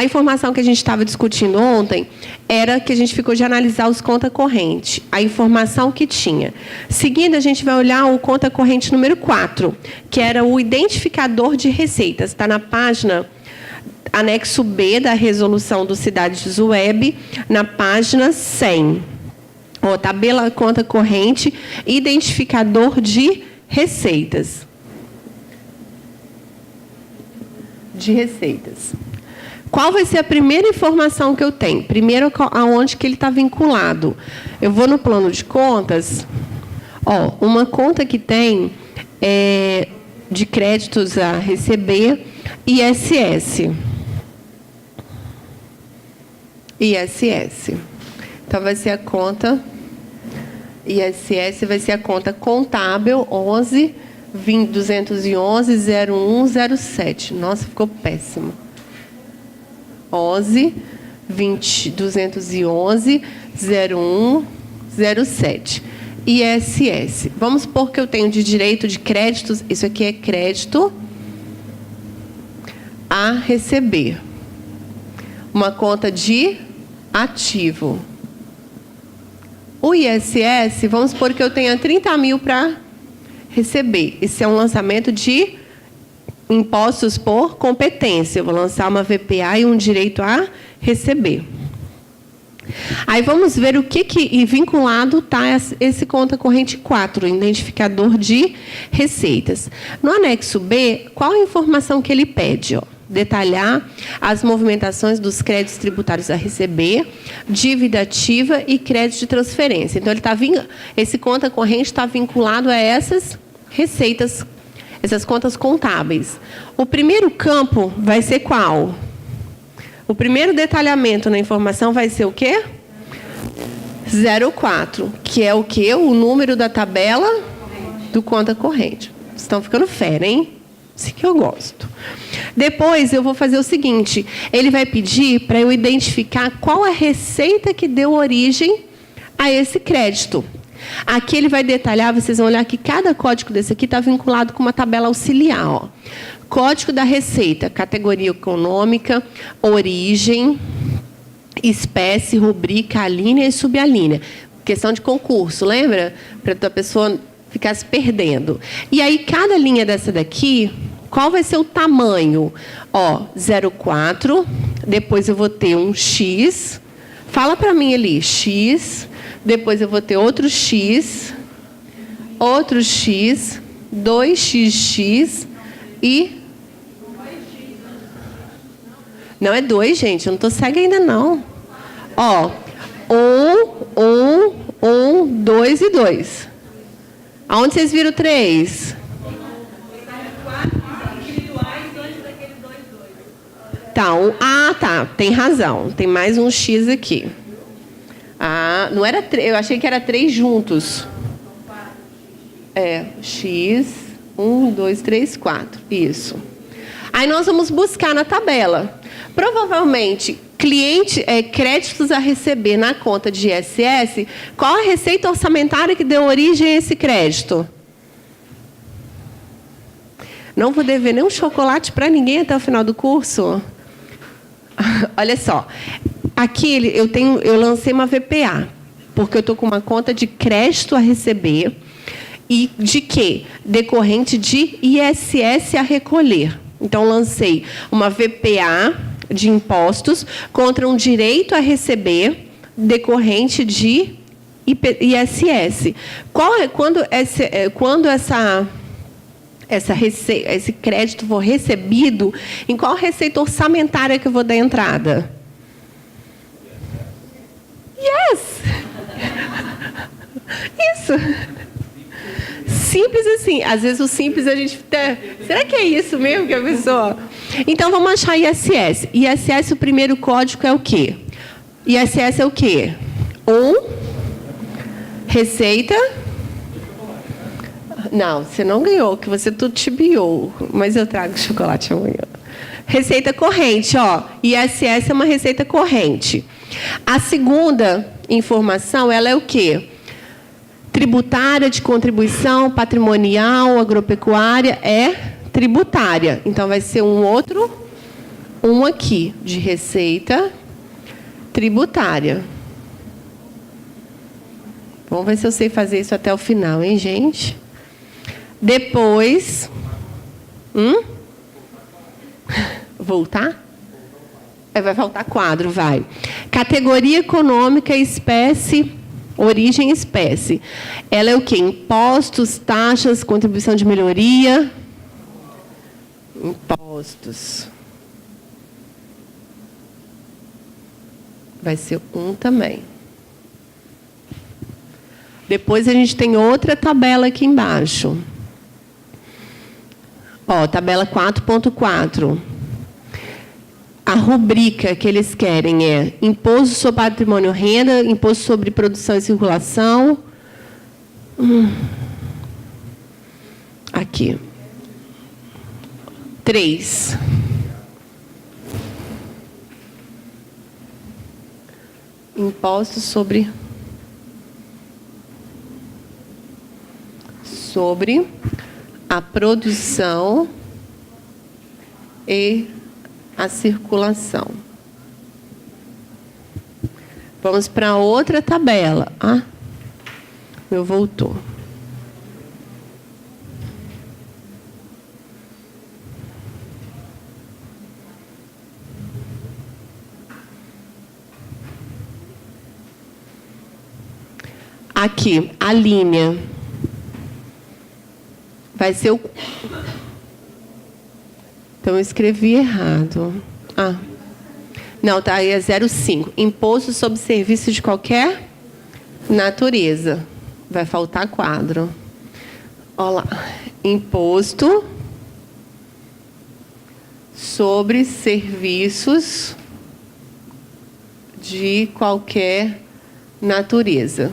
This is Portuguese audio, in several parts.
A informação que a gente estava discutindo ontem era que a gente ficou de analisar os conta corrente, a informação que tinha. Seguindo, a gente vai olhar o conta corrente número 4, que era o identificador de receitas. Está na página anexo B da resolução do Cidades Web, na página 100. Ó, tabela conta corrente, identificador de receitas. Qual vai ser a primeira informação que eu tenho? Primeiro, aonde que ele está vinculado. Eu vou no plano de contas. Ó, uma conta que tem de créditos a receber, ISS. Então, vai ser a conta ISS, vai ser a conta contábil 211-01-07. Nossa, ficou péssimo. 211-01-07. ISS. Vamos supor que eu tenho de direito de créditos. Isso aqui é crédito a receber. Uma conta de ativo. O ISS, vamos supor que eu tenha 30 mil para receber. Esse é um lançamento de impostos por competência. Eu vou lançar uma VPA e um direito a receber. Aí vamos ver o que vinculado está esse conta corrente 4, identificador de receitas. No anexo B, qual a informação que ele pede? Ó, detalhar as movimentações dos créditos tributários a receber, dívida ativa e crédito de transferência. Então, esse conta corrente está vinculado a essas receitas, essas contas contábeis. O primeiro campo vai ser qual? O primeiro detalhamento na informação vai ser o quê? 04, que é o quê? O número da tabela do conta corrente. Vocês estão ficando fera, hein? Isso que eu gosto. Depois, eu vou fazer o seguinte. Ele vai pedir para eu identificar qual a receita que deu origem a esse crédito. Aqui ele vai detalhar, vocês vão olhar que cada código desse aqui está vinculado com uma tabela auxiliar. Ó. Código da receita, categoria econômica, origem, espécie, rubrica, alínea e subalínea. Questão de concurso, lembra? Para a pessoa ficar se perdendo. E aí, cada linha dessa daqui, qual vai ser o tamanho? Ó, 04, depois eu vou ter um X. Fala para mim ali, X. Depois eu vou ter outro X, 2XX e... Não é 2, gente. Eu não estou cega ainda, não. Ó, 2 e 2. Aonde vocês viram 3? Tá, tá. Tem razão. Tem mais um X aqui. Ah, não era 3. Eu achei que era 3 juntos. É, X, 1, 2, 3, 4. Isso. Aí nós vamos buscar na tabela. Provavelmente, créditos a receber na conta de ISS, qual a receita orçamentária que deu origem a esse crédito? Não vou dever nenhum chocolate para ninguém até o final do curso? Olha só. Aqui eu lancei uma VPA, porque eu estou com uma conta de crédito a receber e de quê? Decorrente de ISS a recolher. Então, lancei uma VPA de impostos contra um direito a receber decorrente de ISS. Quando esse crédito for recebido, em qual receita orçamentária que eu vou dar entrada? Yes! Isso! Simples assim. Às vezes o simples a gente... Será que é isso mesmo que a pessoa... Então, vamos achar ISS. ISS, o primeiro código é o quê? ISS é o quê? Receita... Não, você não ganhou, que você tudo tibiou. Mas eu trago chocolate amanhã. Receita corrente, ó. ISS é uma receita corrente. A segunda informação, ela é o quê? Tributária, de contribuição, patrimonial, agropecuária, é tributária. Então, vai ser um outro um aqui de receita tributária. Vamos ver se eu sei fazer isso até o final, hein, gente? Depois... Voltar? Vai faltar quadro, vai. Categoria econômica, espécie, origem, espécie. Ela é o quê? Impostos, taxas, contribuição de melhoria. Impostos. Vai ser um também. Depois a gente tem outra tabela aqui embaixo. Ó, tabela 4.4. A rubrica que eles querem é imposto sobre patrimônio e renda, imposto sobre produção e circulação. Aqui. 3. Impostos sobre a produção e a circulação. Vamos para outra tabela. Ah, meu voltou. Aqui, a linha. Vai ser o... Então, eu escrevi errado. Ah. Não, tá aí, é 0,5. Imposto sobre serviço de qualquer natureza. Vai faltar quadro. Olha lá. Imposto sobre serviços de qualquer natureza.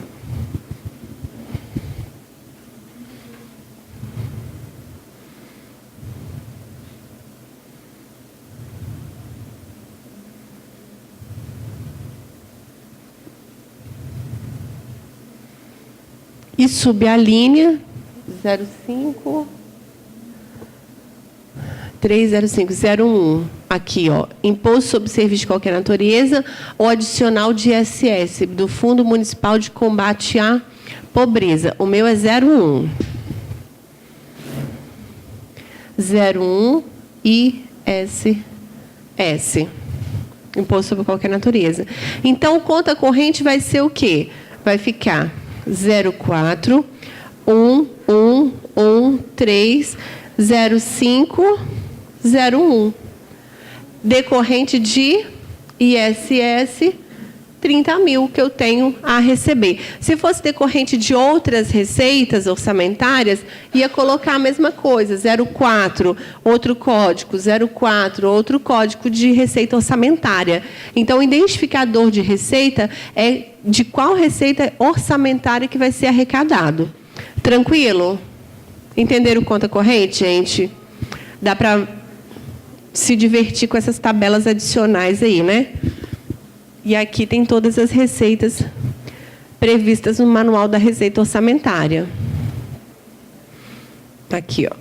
E subir a linha 05 30501. Aqui, ó, imposto sobre serviço de qualquer natureza ou adicional de ISS do Fundo Municipal de Combate à Pobreza. O meu é 01. 01 ISS. Imposto sobre qualquer natureza. Então, conta corrente vai ser o quê? Vai ficar 04 1113 05 01. Decorrente de ISS 30 mil que eu tenho a receber. Se fosse decorrente de outras receitas orçamentárias, ia colocar a mesma coisa, 04, outro código, 04, outro código de receita orçamentária. Então, o identificador de receita é de qual receita orçamentária que vai ser arrecadado. Tranquilo? Entenderam conta corrente, gente? Dá para se divertir com essas tabelas adicionais aí, né? E aqui tem todas as receitas previstas no Manual da Receita Orçamentária. Aqui, ó.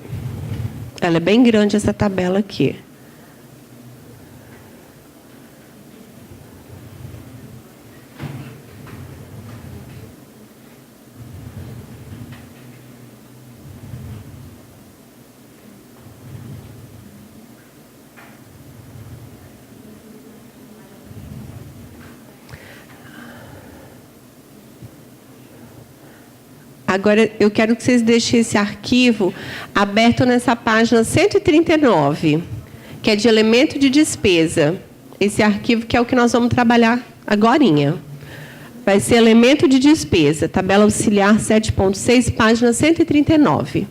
Ela é bem grande, essa tabela aqui. Agora, eu quero que vocês deixem esse arquivo aberto nessa página 139, que é de elemento de despesa. Esse arquivo que é o que nós vamos trabalhar agorinha. Vai ser elemento de despesa, tabela auxiliar 7.6, página 139.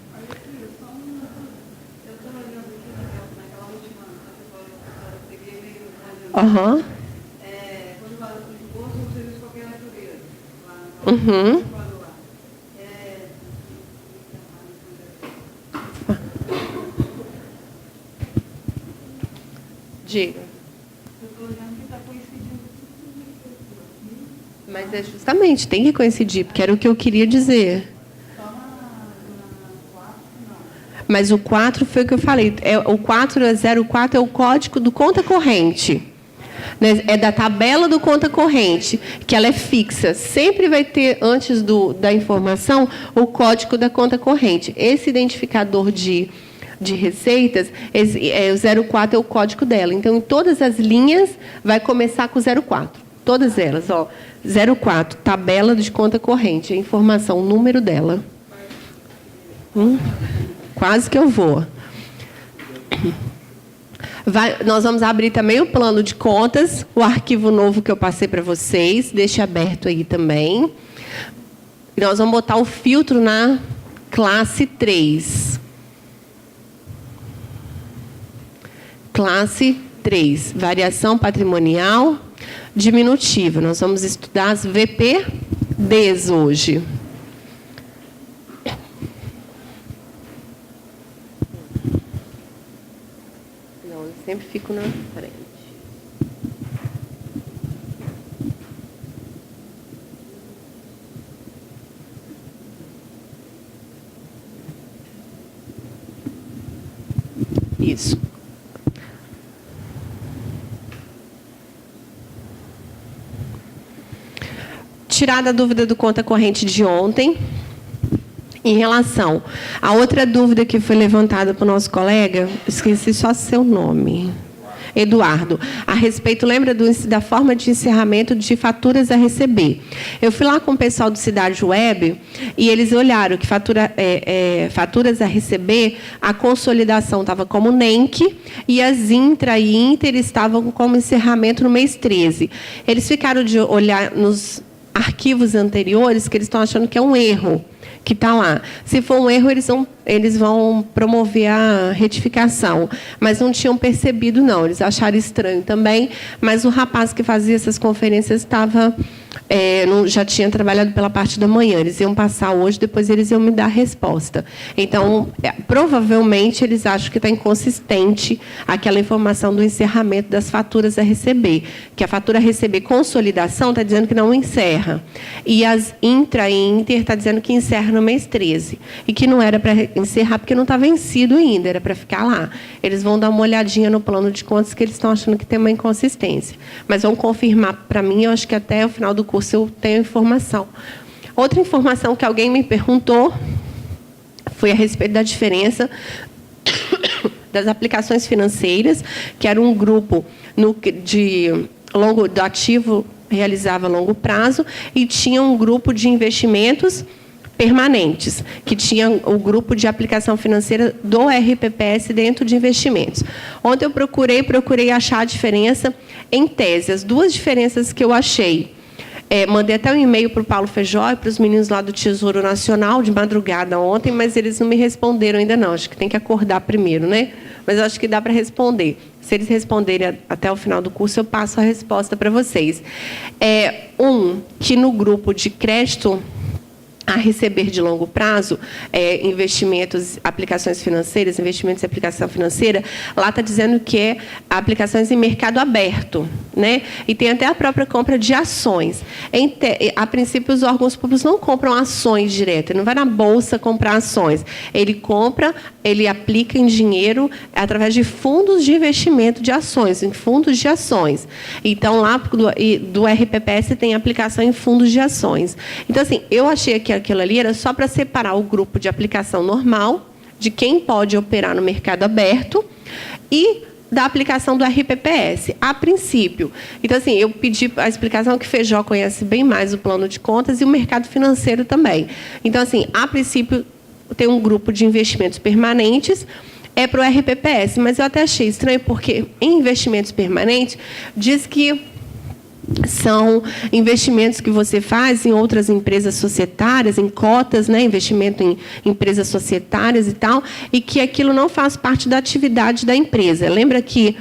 Aham. Uhum. Diga. Mas é justamente, tem que coincidir, porque era o que eu queria dizer. Mas o 4 foi o que eu falei. O 404 é o código do conta corrente. Né? É da tabela do conta corrente, que ela é fixa. Sempre vai ter, antes da informação, o código da conta corrente. Esse identificador de receitas, o 04 é o código dela. Então, em todas as linhas, vai começar com o 04. Todas elas, ó. 04, tabela de conta corrente. A informação, o número dela. Quase que eu vou. Nós vamos abrir também o plano de contas, o arquivo novo que eu passei para vocês. Deixe aberto aí também. E nós vamos botar o filtro na classe 3. Classe 3, variação patrimonial diminutiva. Nós vamos estudar as VPDs hoje. Não, eu sempre fico na frente. Isso. Tirada a dúvida do conta corrente de ontem, em relação a outra dúvida que foi levantada para o nosso colega, esqueci só seu nome, Eduardo, a respeito, lembra da forma de encerramento de faturas a receber. Eu fui lá com o pessoal do Cidade Web e eles olharam que faturas a receber, a consolidação estava como NENC e as intra e inter estavam como encerramento no mês 13. Eles ficaram de olhar nos arquivos anteriores, que eles estão achando que é um erro que está lá. Se for um erro, eles vão promover a retificação. Mas não tinham percebido, não. Eles acharam estranho também, mas o rapaz que fazia essas conferências estava... já tinha trabalhado pela parte da manhã. Eles iam passar hoje, depois eles iam me dar a resposta. Então, provavelmente, eles acham que está inconsistente aquela informação do encerramento das faturas a receber. Que a fatura a receber consolidação está dizendo que não encerra. E as intra e inter está dizendo que encerra no mês 13. E que não era para encerrar porque não está vencido ainda, era para ficar lá. Eles vão dar uma olhadinha no plano de contas que eles estão achando que tem uma inconsistência. Mas vão confirmar para mim, eu acho que até o final do curso eu tenho informação. Outra informação que alguém me perguntou foi a respeito da diferença das aplicações financeiras, que era um grupo do ativo realizava a longo prazo, e tinha um grupo de investimentos permanentes, que tinha o grupo de aplicação financeira do RPPS dentro de investimentos. Ontem eu procurei achar a diferença em tese. As duas diferenças que eu achei, mandei até um e-mail para o Paulo Feijó e para os meninos lá do Tesouro Nacional, de madrugada ontem, mas eles não me responderam ainda não. Acho que tem que acordar primeiro, né? Mas acho que dá para responder. Se eles responderem até o final do curso, eu passo a resposta para vocês. Que no grupo de crédito a receber de longo prazo, investimentos, aplicações financeiras, investimentos e aplicação financeira, lá está dizendo que é aplicações em mercado aberto, né? E tem até a própria compra de ações. A princípio, os órgãos públicos não compram ações direto, ele não vai na bolsa comprar ações. Ele aplica em dinheiro através de fundos de investimento de ações, em fundos de ações. Então, lá do RPPS tem aplicação em fundos de ações. Então, assim, eu achei que aquilo ali era só para separar o grupo de aplicação normal, de quem pode operar no mercado aberto, e da aplicação do RPPS, a princípio. Então, assim, eu pedi a explicação que Feijó conhece bem mais o plano de contas e o mercado financeiro também. Então, assim, a princípio, tem um grupo de investimentos permanentes, para o RPPS, mas eu até achei estranho, porque em investimentos permanentes, diz que são investimentos que você faz em outras empresas societárias, em cotas, né, investimento em empresas societárias e tal, e que aquilo não faz parte da atividade da empresa. Lembra que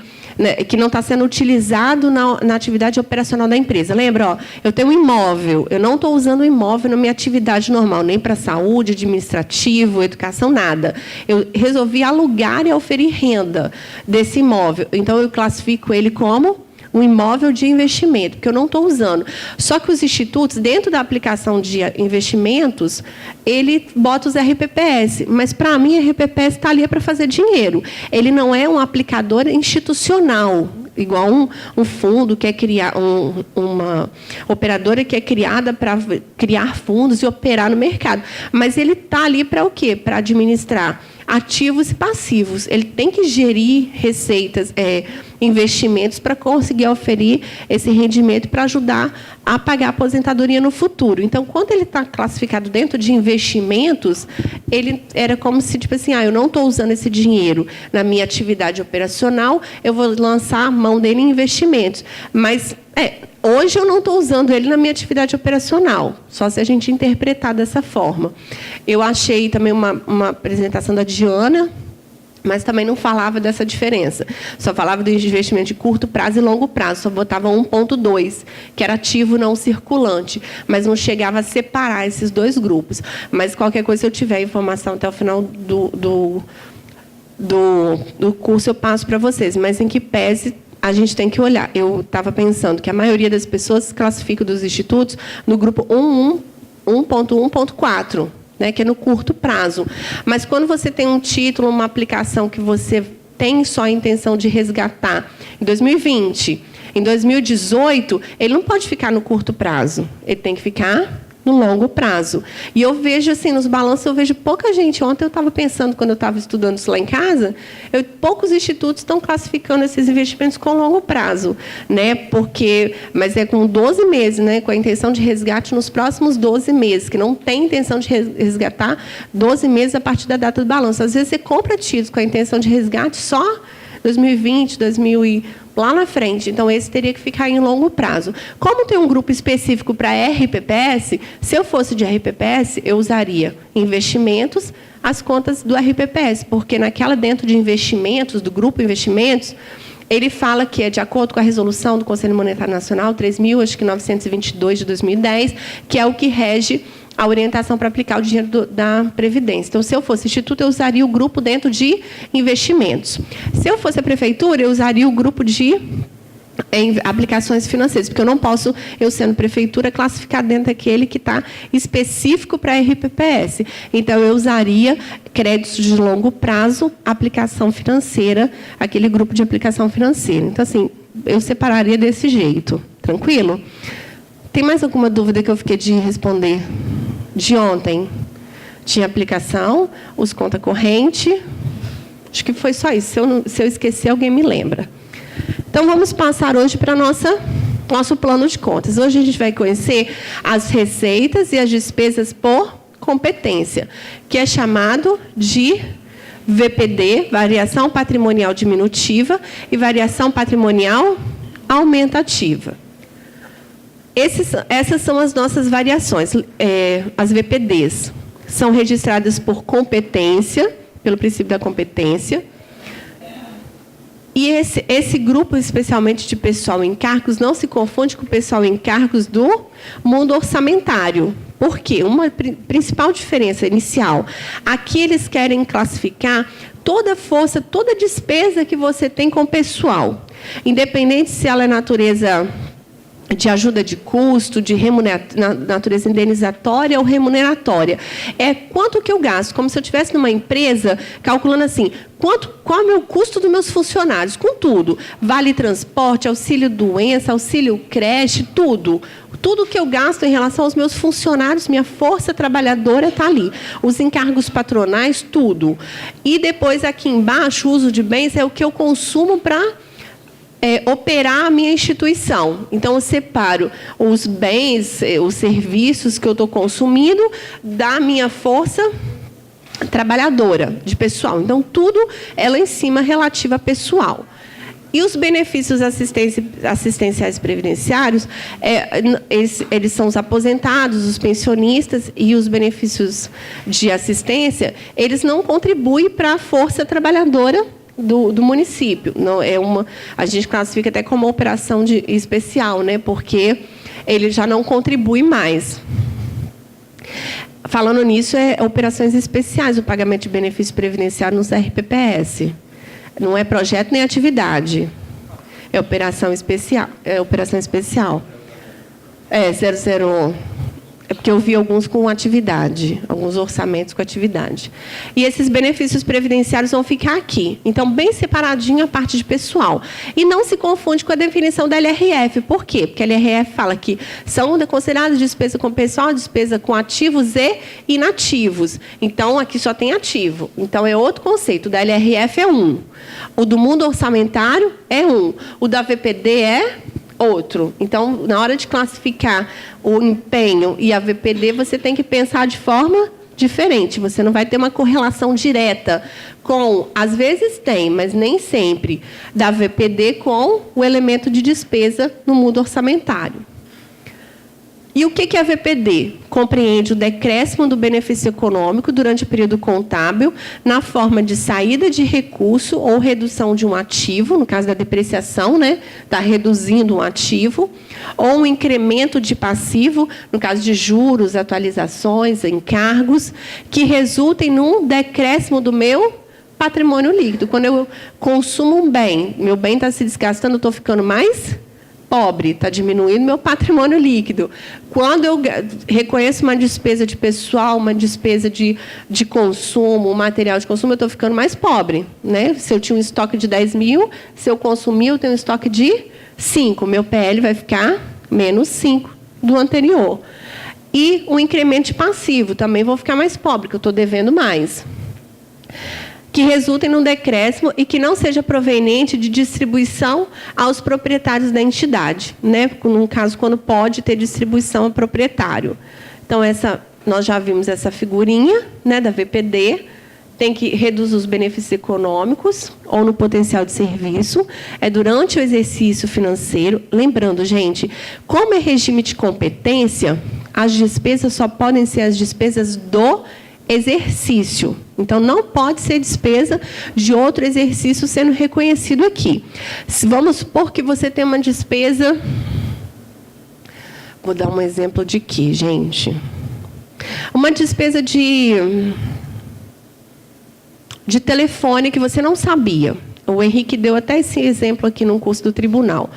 não está sendo utilizado na atividade operacional da empresa. Lembra? Eu tenho um imóvel, eu não estou usando o imóvel na minha atividade normal, nem para saúde, administrativo, educação, nada. Eu resolvi alugar e oferir renda desse imóvel. Então, eu classifico ele como um imóvel de investimento, porque eu não estou usando. Só que os institutos, dentro da aplicação de investimentos, ele bota os RPPS, mas para mim, RPPS está ali para fazer dinheiro. Ele não é um aplicador institucional, igual um fundo que é uma operadora que é criada para criar fundos e operar no mercado. Mas ele está ali para o quê? Para administrar ativos e passivos. Ele tem que gerir receitas, investimentos para conseguir oferir esse rendimento para ajudar a pagar a aposentadoria no futuro. Então, quando ele está classificado dentro de investimentos, ele era como se, tipo assim, eu não estou usando esse dinheiro na minha atividade operacional, eu vou lançar a mão dele em investimentos. Mas, hoje eu não estou usando ele na minha atividade operacional, só se a gente interpretar dessa forma. Eu achei também uma apresentação da Diana, mas também não falava dessa diferença. Só falava do investimento de curto prazo e longo prazo. Só botava 1.2, que era ativo não circulante. Mas não chegava a separar esses dois grupos. Mas qualquer coisa, se eu tiver informação até o final do curso, eu passo para vocês. Mas em que pese, a gente tem que olhar. Eu estava pensando que a maioria das pessoas se classifica dos institutos no grupo 1.1.4. Que é no curto prazo. Mas quando você tem um título, uma aplicação que você tem só a intenção de resgatar em 2020, em 2018, ele não pode ficar no curto prazo. Ele tem que ficar no longo prazo. E eu vejo, assim, nos balanços, eu vejo pouca gente. Ontem eu estava pensando, quando eu estava estudando isso lá em casa, poucos institutos estão classificando esses investimentos com longo prazo. Mas é com 12 meses, com a intenção de resgate nos próximos 12 meses, que não tem intenção de resgatar 12 meses a partir da data do balanço. Às vezes você compra títulos com a intenção de resgate só 2020, 2000 lá na frente. Então, esse teria que ficar em longo prazo. Como tem um grupo específico para RPPS, se eu fosse de RPPS, eu usaria investimentos, as contas do RPPS, porque dentro de investimentos, do grupo investimentos, ele fala que é de acordo com a resolução do Conselho Monetário Nacional 3.922 de 2010, que é o que rege a orientação para aplicar o dinheiro da Previdência. Então, se eu fosse instituto, eu usaria o grupo dentro de investimentos. Se eu fosse a prefeitura, eu usaria o grupo de aplicações financeiras, porque eu não posso, eu sendo prefeitura, classificar dentro daquele que está específico para RPPS. Então, eu usaria créditos de longo prazo, aplicação financeira, aquele grupo de aplicação financeira. Então, assim, eu separaria desse jeito. Tranquilo? Tem mais alguma dúvida que eu fiquei de responder? De ontem, tinha aplicação, os conta corrente. Acho que foi só isso. Se eu esquecer, alguém me lembra. Então, vamos passar hoje para nosso plano de contas. Hoje a gente vai conhecer as receitas e as despesas por competência, que é chamado de VPD, variação patrimonial diminutiva, e variação patrimonial aumentativa. Essas são as nossas variações. As VPDs são registradas por competência, pelo princípio da competência. E esse grupo, especialmente de pessoal em cargos, não se confunde com o pessoal em cargos do mundo orçamentário. Por quê? Uma principal diferença inicial. Aqui eles querem classificar toda força, toda despesa que você tem com o pessoal. Independente se ela é natureza de ajuda de custo, de natureza indenizatória ou remuneratória. Quanto que eu gasto? Como se eu estivesse numa empresa calculando assim, qual é o meu custo dos meus funcionários? Com tudo. Vale transporte, auxílio doença, auxílio creche, tudo. Tudo que eu gasto em relação aos meus funcionários, minha força trabalhadora está ali. Os encargos patronais, tudo. E depois, aqui embaixo, o uso de bens é o que eu consumo para operar a minha instituição. Então, eu separo os bens, os serviços que eu estou consumindo da minha força trabalhadora, de pessoal. Então, tudo é lá em cima relativo a pessoal. E os benefícios assistenciais previdenciários, eles são os aposentados, os pensionistas, e os benefícios de assistência, eles não contribuem para a força trabalhadora do município. Não, a gente classifica até como operação especial, porque ele já não contribui mais. Falando nisso, operações especiais, o pagamento de benefício previdenciário nos RPPS. Não é projeto nem atividade. É operação especial. É operação especial. 001. É porque eu vi alguns com atividade, alguns orçamentos com atividade. E esses benefícios previdenciários vão ficar aqui. Então, bem separadinho a parte de pessoal. E não se confunde com a definição da LRF. Por quê? Porque a LRF fala que são consideradas despesa com pessoal, despesa com ativos e inativos. Então, aqui só tem ativo. Então, é outro conceito. O da LRF é um. O do mundo orçamentário é um. O da VPD é outro. Então, na hora de classificar o empenho e a VPD, você tem que pensar de forma diferente. Você não vai ter uma correlação direta com, às vezes tem, mas nem sempre, da VPD com o elemento de despesa no mundo orçamentário. E o que é a VPD? Compreende o decréscimo do benefício econômico durante o período contábil na forma de saída de recurso ou redução de um ativo, no caso da depreciação, né? Está reduzindo um ativo, ou um incremento de passivo, no caso de juros, atualizações, encargos, que resultem num decréscimo do meu patrimônio líquido. Quando eu consumo um bem, meu bem está se desgastando, eu estou ficando mais pobre, está diminuindo meu patrimônio líquido. Quando eu reconheço uma despesa de pessoal, uma despesa de consumo, material de consumo, eu estou ficando mais pobre, né? Se eu tinha um estoque de 10 mil, se eu consumir, eu tenho um estoque de 5. Meu PL vai ficar menos 5 do anterior. E o incremento de passivo, também vou ficar mais pobre, porque eu estou devendo mais. Que resultem num decréscimo e que não seja proveniente de distribuição aos proprietários da entidade, né? No caso, quando pode ter distribuição ao proprietário. Então, nós já vimos essa figurinha, né, da VPD, tem que reduzir os benefícios econômicos ou no potencial de serviço, é durante o exercício financeiro. Lembrando, gente, como é regime de competência, as despesas só podem ser as despesas do exercício. Então, não pode ser despesa de outro exercício sendo reconhecido aqui. Vamos supor que você tem uma despesa... Vou dar um exemplo de quê, gente? Uma despesa de telefone que você não sabia. O Henrique deu até esse exemplo aqui no curso do tribunal.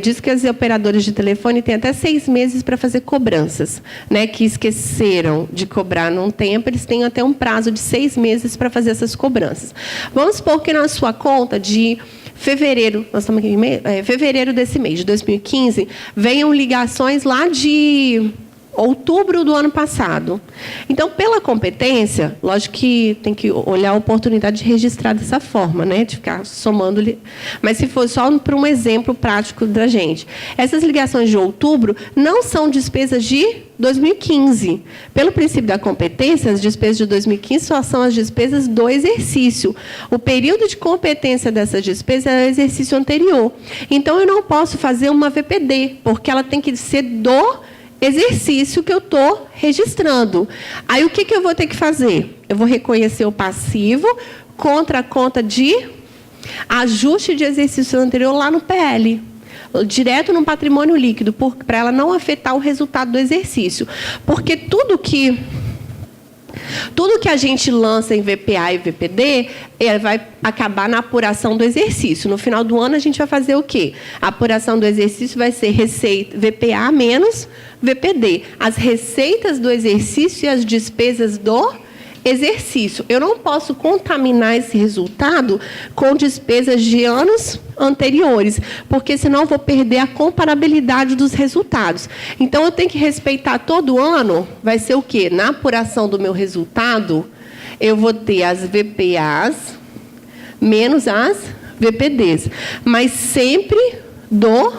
Diz que as operadoras de telefone têm até 6 meses para fazer cobranças, né, que esqueceram de cobrar num tempo, eles têm até um prazo de 6 meses para fazer essas cobranças. Vamos supor que na sua conta de fevereiro, nós estamos aqui em fevereiro desse mês, de 2015, venham ligações lá de outubro do ano passado. Então, pela competência, lógico que tem que olhar a oportunidade de registrar dessa forma, né? De ficar somando. Mas se for só para um exemplo prático da gente. Essas ligações de outubro não são despesas de 2015. Pelo princípio da competência, as despesas de 2015 só são as despesas do exercício. O período de competência dessas despesas é o exercício anterior. Então, eu não posso fazer uma VPD, porque ela tem que ser do exercício que eu estou registrando. Aí, o que eu vou ter que fazer? Eu vou reconhecer o passivo contra a conta de ajuste de exercício anterior lá no PL. Direto no patrimônio líquido, para ela não afetar o resultado do exercício. Porque tudo que a gente lança em VPA e VPD, vai acabar na apuração do exercício. No final do ano, a gente vai fazer o quê? A apuração do exercício vai ser receita VPA menos VPD. As receitas do exercício e as despesas do exercício. Eu não posso contaminar esse resultado com despesas de anos anteriores, porque senão eu vou perder a comparabilidade dos resultados. Então, eu tenho que respeitar todo ano, vai ser o quê? Na apuração do meu resultado, eu vou ter as VPAs menos as VPDs, mas sempre do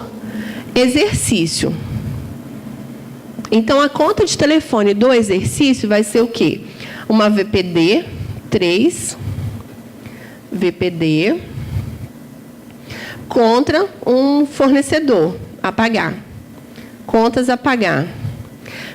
exercício. Então, a conta de telefone do exercício vai ser o quê? Uma VPD, 3 VPD, contra um fornecedor a pagar. Contas a pagar.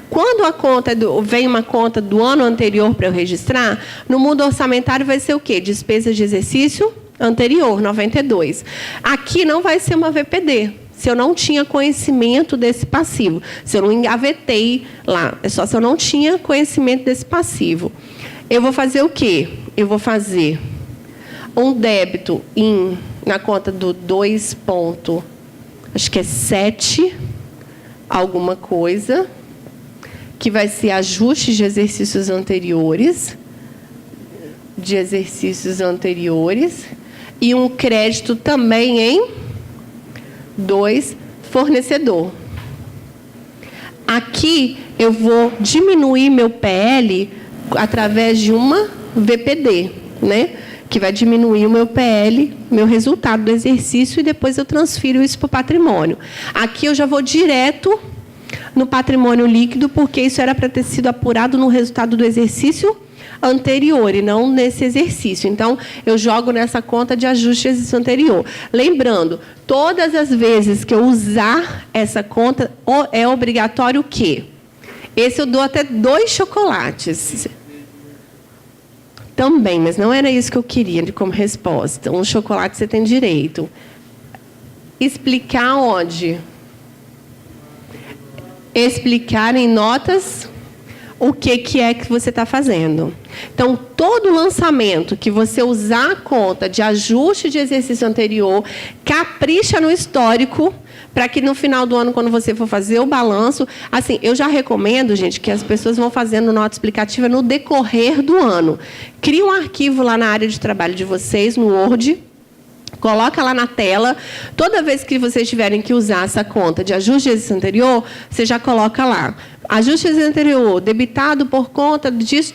Quando a conta vem uma conta do ano anterior para eu registrar, no mundo orçamentário vai ser o quê? Despesas de exercício anterior, 92. Aqui não vai ser uma VPD, se eu não tinha conhecimento desse passivo. Se eu não engavetei lá, é só se eu não tinha conhecimento desse passivo. Eu vou fazer o quê? Eu vou fazer um débito na conta do 2,7 alguma coisa, que vai ser ajustes de exercícios anteriores, e um crédito também em 2, fornecedor. Aqui eu vou diminuir meu PL através de uma VPD, né? Que vai diminuir o meu PL, meu resultado do exercício, e depois eu transfiro isso para o patrimônio. Aqui eu já vou direto no patrimônio líquido, porque isso era para ter sido apurado no resultado do exercício anterior e não nesse exercício. Então, eu jogo nessa conta de ajuste de exercício anterior. Lembrando, todas as vezes que eu usar essa conta, é obrigatório o quê? Esse eu dou até 2 chocolates. Também, mas não era isso que eu queria como resposta. Um chocolate você tem direito. Explicar onde? Explicar em notas o que é que você está fazendo. Então, todo lançamento que você usar a conta de ajuste de exercício anterior, capricha no histórico, para que no final do ano, quando você for fazer o balanço, assim, eu já recomendo, gente, que as pessoas vão fazendo nota explicativa no decorrer do ano. Cria um arquivo lá na área de trabalho de vocês, no Word, coloca lá na tela. Toda vez que vocês tiverem que usar essa conta de ajuste de exercício anterior, você já coloca lá. Ajuste anterior, debitado por conta disso.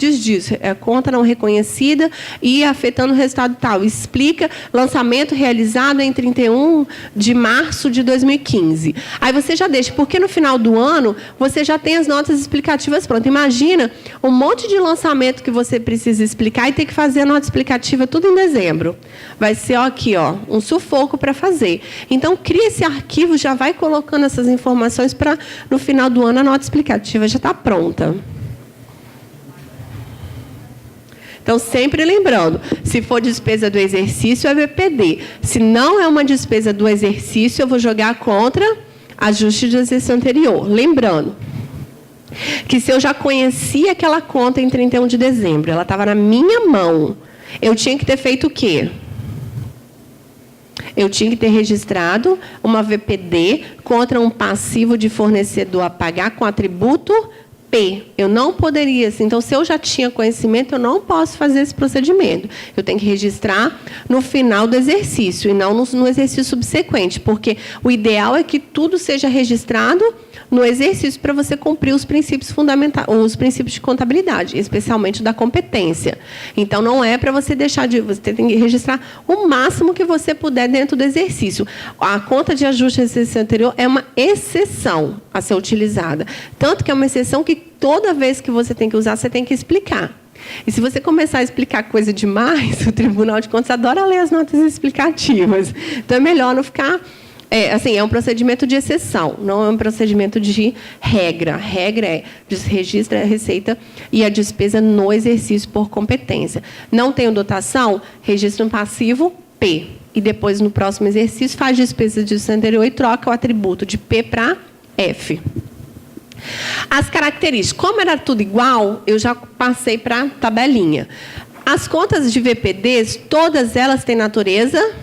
É conta não reconhecida e afetando o resultado tal. Explica lançamento realizado em 31 de março de 2015. Aí você já deixa, porque no final do ano, você já tem as notas explicativas prontas. Imagina um monte de lançamento que você precisa explicar e ter que fazer a nota explicativa tudo em dezembro. Vai ser aqui, ó, um sufoco para fazer. Então, cria esse arquivo, já vai colocando essas informações para, no final do ano, a nota explicativa já está pronta. Então, sempre lembrando, se for despesa do exercício, é VPD. Se não é uma despesa do exercício, eu vou jogar contra ajuste de exercício anterior. Lembrando que se eu já conhecia aquela conta em 31 de dezembro, ela estava na minha mão, eu tinha que ter feito o quê? Eu tinha que ter registrado uma VPD contra um passivo de fornecedor a pagar com atributo P. Eu não poderia, assim, então, se eu já tinha conhecimento, eu não posso fazer esse procedimento. Eu tenho que registrar no final do exercício e não no exercício subsequente, porque o ideal é que tudo seja registrado no exercício para você cumprir os princípios fundamentais, os princípios de contabilidade, especialmente da competência. Então, não é para você deixar de... Você tem que registrar o máximo que você puder dentro do exercício. A conta de ajuste de exercício anterior é uma exceção a ser utilizada. Tanto que é uma exceção que toda vez que você tem que usar, você tem que explicar. E se você começar a explicar coisa demais, o Tribunal de Contas adora ler as notas explicativas. Então, é melhor não ficar... é um procedimento de exceção, não é um procedimento de regra. A regra é registra a receita e a despesa no exercício por competência. Não tenho dotação, registra um passivo P. E depois, no próximo exercício, faz despesa de exercício anterior e troca o atributo de P para F. As características. Como era tudo igual, eu já passei para a tabelinha. As contas de VPDs, todas elas têm natureza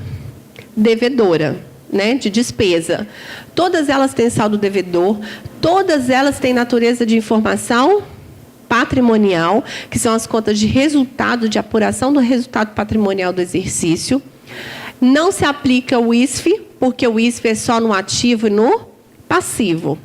devedora, né, de despesa. Todas elas têm saldo devedor, todas elas têm natureza de informação patrimonial, que são as contas de resultado, de apuração do resultado patrimonial do exercício. Não se aplica o ISF, porque o ISF é só no ativo e no passivo.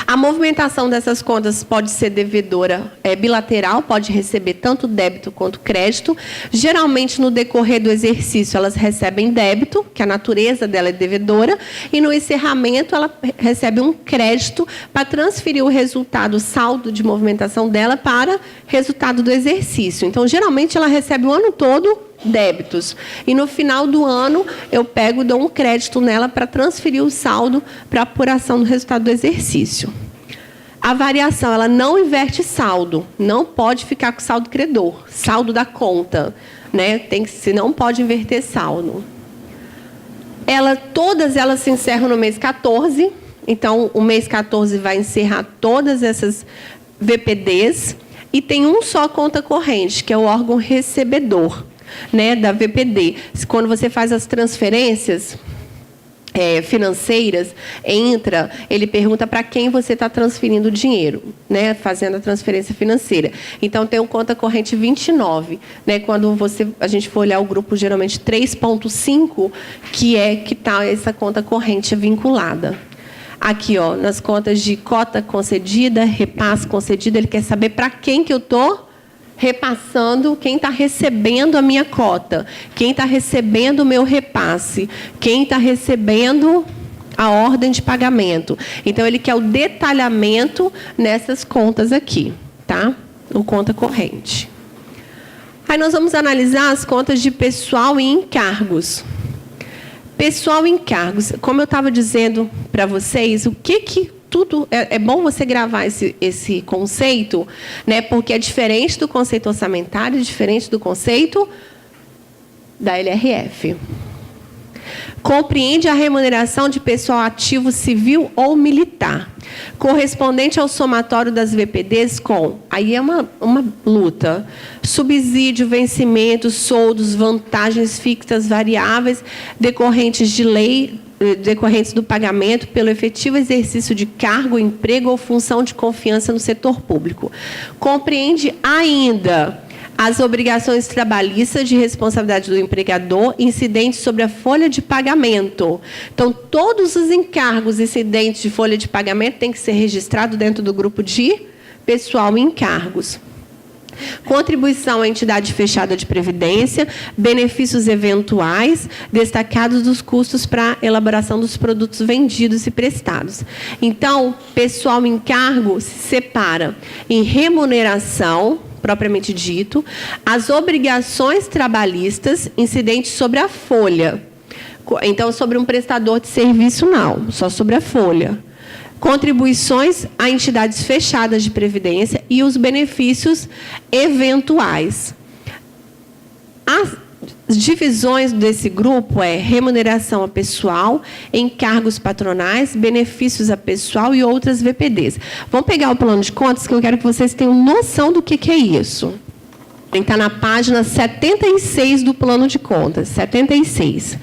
A movimentação dessas contas pode ser devedora bilateral, pode receber tanto débito quanto crédito. Geralmente, no decorrer do exercício, elas recebem débito, que a natureza dela é devedora, e no encerramento ela recebe um crédito para transferir o resultado, o saldo de movimentação dela para resultado do exercício. Então, geralmente, ela recebe o ano todo débitos. E no final do ano, eu pego e dou um crédito nela para transferir o saldo para apuração do resultado do exercício. A variação, ela não inverte saldo. Não pode ficar com saldo credor. Saldo da conta, né? Você não pode inverter saldo. Todas elas se encerram no mês 14. Então, o mês 14 vai encerrar todas essas VPDs. E tem um só conta corrente, que é o órgão recebedor. né, da VPD. Quando você faz as transferências financeiras, ele pergunta para quem você está transferindo o dinheiro, né, fazendo a transferência financeira. Então, tem o conta corrente 29, né, quando a gente for olhar o grupo, geralmente 3.5, que está essa conta corrente vinculada. Aqui, ó, nas contas de cota concedida, repasse concedido, ele quer saber para quem que eu estou repassando, quem está recebendo a minha cota, quem está recebendo o meu repasse, quem está recebendo a ordem de pagamento. Então, ele quer o detalhamento nessas contas aqui, tá? O conta corrente. Aí, nós vamos analisar as contas de pessoal e encargos. Pessoal e encargos, como eu estava dizendo para vocês, o que tudo é bom você gravar esse conceito, né? Porque é diferente do conceito orçamentário, diferente do conceito da LRF. Compreende a remuneração de pessoal ativo civil ou militar, correspondente ao somatório das VPDs com, aí é uma luta, subsídio, vencimento, soldos, vantagens fixas variáveis, decorrentes de lei, decorrentes do pagamento pelo efetivo exercício de cargo, emprego ou função de confiança no setor público. Compreende ainda as obrigações trabalhistas de responsabilidade do empregador incidentes sobre a folha de pagamento. Então, todos os encargos incidentes de folha de pagamento têm que ser registrados dentro do grupo de pessoal e encargos. Contribuição à entidade fechada de previdência, benefícios eventuais, destacados dos custos para elaboração dos produtos vendidos e prestados. Então, pessoal encargo se separa em remuneração, propriamente dito, as obrigações trabalhistas incidentes sobre a folha. Então, sobre um prestador de serviço, não, só sobre a folha. Contribuições a entidades fechadas de previdência e os benefícios eventuais. As divisões desse grupo remuneração a pessoal, encargos patronais, benefícios a pessoal e outras VPDs. Vamos pegar o plano de contas, que eu quero que vocês tenham noção do que é isso. Está na página 76 do plano de contas, 76.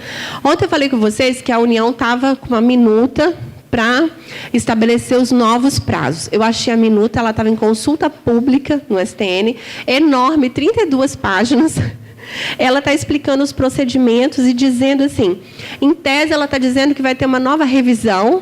Ontem eu falei com vocês que a União estava com uma minuta para estabelecer os novos prazos. Eu achei a minuta, ela estava em consulta pública no STN, enorme, 32 páginas. Ela está explicando os procedimentos e dizendo assim, em tese, ela está dizendo que vai ter uma nova revisão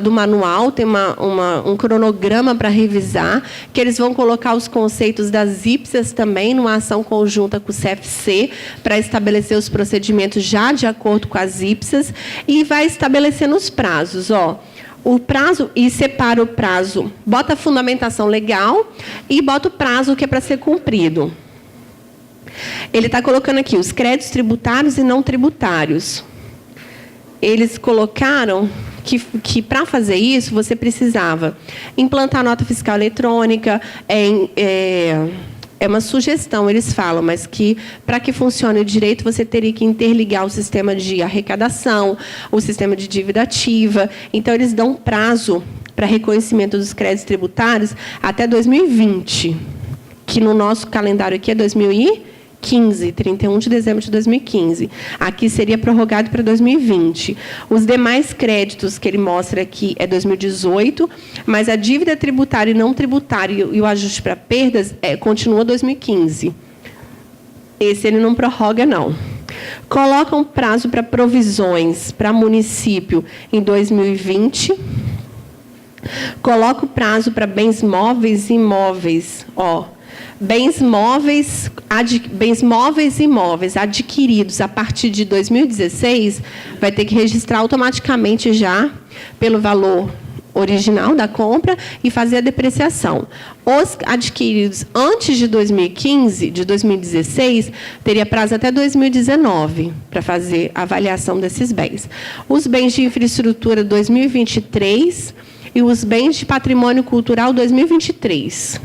do manual, tem um cronograma para revisar, que eles vão colocar os conceitos das IPSAs também, numa ação conjunta com o CFC, para estabelecer os procedimentos já de acordo com as IPSAs, e vai estabelecendo os prazos. O prazo, e separa o prazo, bota a fundamentação legal e bota o prazo que é para ser cumprido. Ele está colocando aqui os créditos tributários e não tributários. Eles colocaram que para fazer isso, você precisava implantar nota fiscal eletrônica, é uma sugestão, eles falam, mas que para que funcione o direito, você teria que interligar o sistema de arrecadação, o sistema de dívida ativa. Então, eles dão prazo para reconhecimento dos créditos tributários até 2020, que no nosso calendário aqui é 2015, 31 de dezembro de 2015. Aqui seria prorrogado para 2020. Os demais créditos que ele mostra aqui é 2018, mas a dívida tributária e não tributária e o ajuste para perdas continua 2015. Esse ele não prorroga, não. Coloca um prazo para provisões para município em 2020. Coloca o prazo para bens móveis e imóveis, bens móveis e imóveis adquiridos a partir de 2016, vai ter que registrar automaticamente já pelo valor original da compra e fazer a depreciação. Os adquiridos antes de 2015, de 2016, teria prazo até 2019 para fazer a avaliação desses bens. Os bens de infraestrutura 2023 e os bens de patrimônio cultural 2023.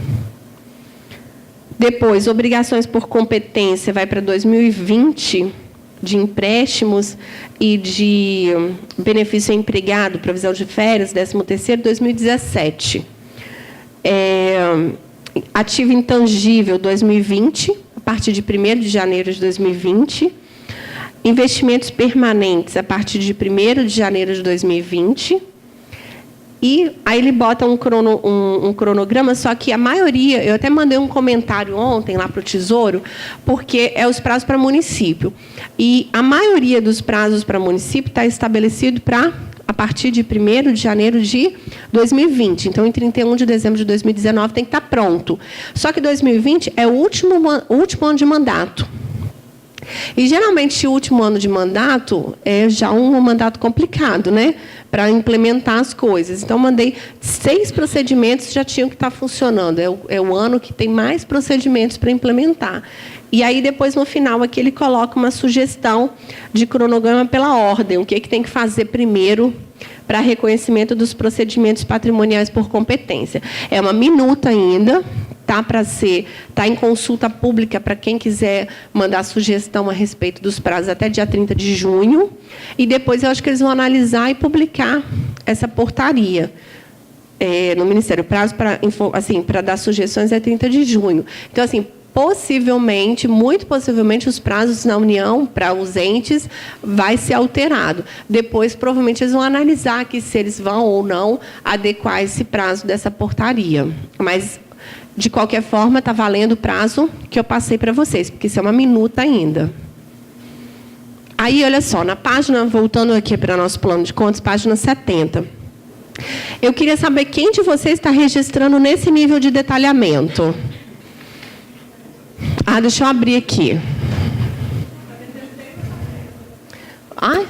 Depois, obrigações por competência vai para 2020, de empréstimos e de benefício empregado, provisão de férias, 13º, 2017. Ativo intangível, 2020, partir de 1º de janeiro de 2020. Investimentos permanentes a partir de 1º de janeiro de 2020. E aí ele bota um cronograma, só que a maioria, eu até mandei um comentário ontem lá para o Tesouro, porque é os prazos para município. E a maioria dos prazos para município está estabelecido a partir de 1º de janeiro de 2020. Então, em 31 de dezembro de 2019 tem que estar pronto. Só que 2020 é o último ano de mandato. E, geralmente, o último ano de mandato é já um mandato complicado, né? Para implementar as coisas. Então, mandei 6 procedimentos que já tinham que estar funcionando. É o ano que tem mais procedimentos para implementar. E aí, depois, no final, aqui ele coloca uma sugestão de cronograma pela ordem. O que tem que fazer primeiro para reconhecimento dos procedimentos patrimoniais por competência. É uma minuta ainda. Está em consulta pública para quem quiser mandar sugestão a respeito dos prazos até dia 30 de junho. E depois eu acho que eles vão analisar e publicar essa portaria no Ministério. O prazo para dar sugestões é 30 de junho. Então, assim, possivelmente, muito possivelmente, os prazos na União para os entes vai ser alterado. Depois, provavelmente, eles vão analisar aqui se eles vão ou não adequar esse prazo dessa portaria. Mas, de qualquer forma, está valendo o prazo que eu passei para vocês, porque isso é uma minuta ainda. Aí, olha só, na página, voltando aqui para nosso plano de contas, página 70. Eu queria saber quem de vocês está registrando nesse nível de detalhamento. Deixa eu abrir aqui.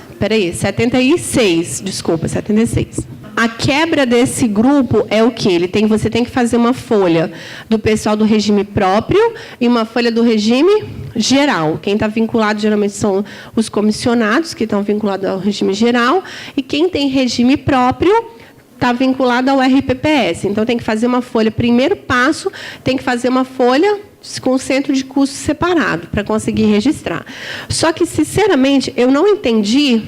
Espera aí, 76, desculpa, 76. A quebra desse grupo é o quê? Você tem que fazer uma folha do pessoal do regime próprio e uma folha do regime geral. Quem está vinculado, geralmente, são os comissionados, que estão vinculados ao regime geral, e quem tem regime próprio está vinculado ao RPPS. Então, tem que fazer uma folha. Primeiro passo, tem que fazer uma folha com centro de custo separado, para conseguir registrar. Só que, sinceramente, eu não entendi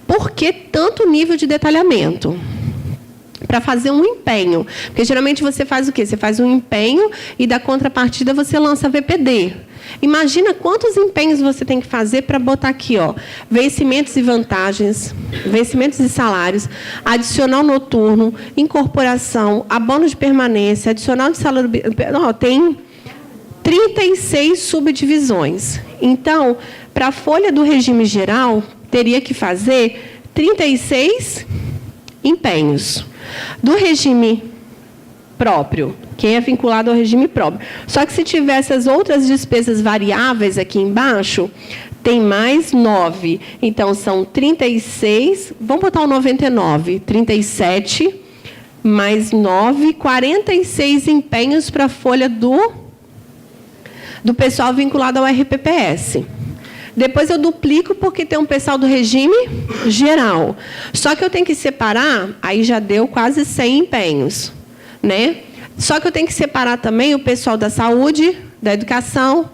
por que tanto nível de detalhamento para fazer um empenho. Porque, geralmente, você faz o quê? Você faz um empenho e, da contrapartida, você lança VPD. Imagina quantos empenhos você tem que fazer para botar aqui, vencimentos e vantagens, vencimentos e salários, adicional noturno, incorporação, abono de permanência, adicional de salário... Tem 36 subdivisões. Então, para a folha do regime geral, teria que fazer 36 empenhos. Do regime próprio, quem é vinculado ao regime próprio. Só que se tiver essas outras despesas variáveis aqui embaixo, tem mais 9. Então, são 36, vamos botar o 99, 37, mais 9, 46 empenhos para a folha do pessoal vinculado ao RPPS. Depois eu duplico porque tem um pessoal do regime geral. Só que eu tenho que separar, aí já deu quase 100 empenhos, né? Só que eu tenho que separar também o pessoal da saúde, da educação,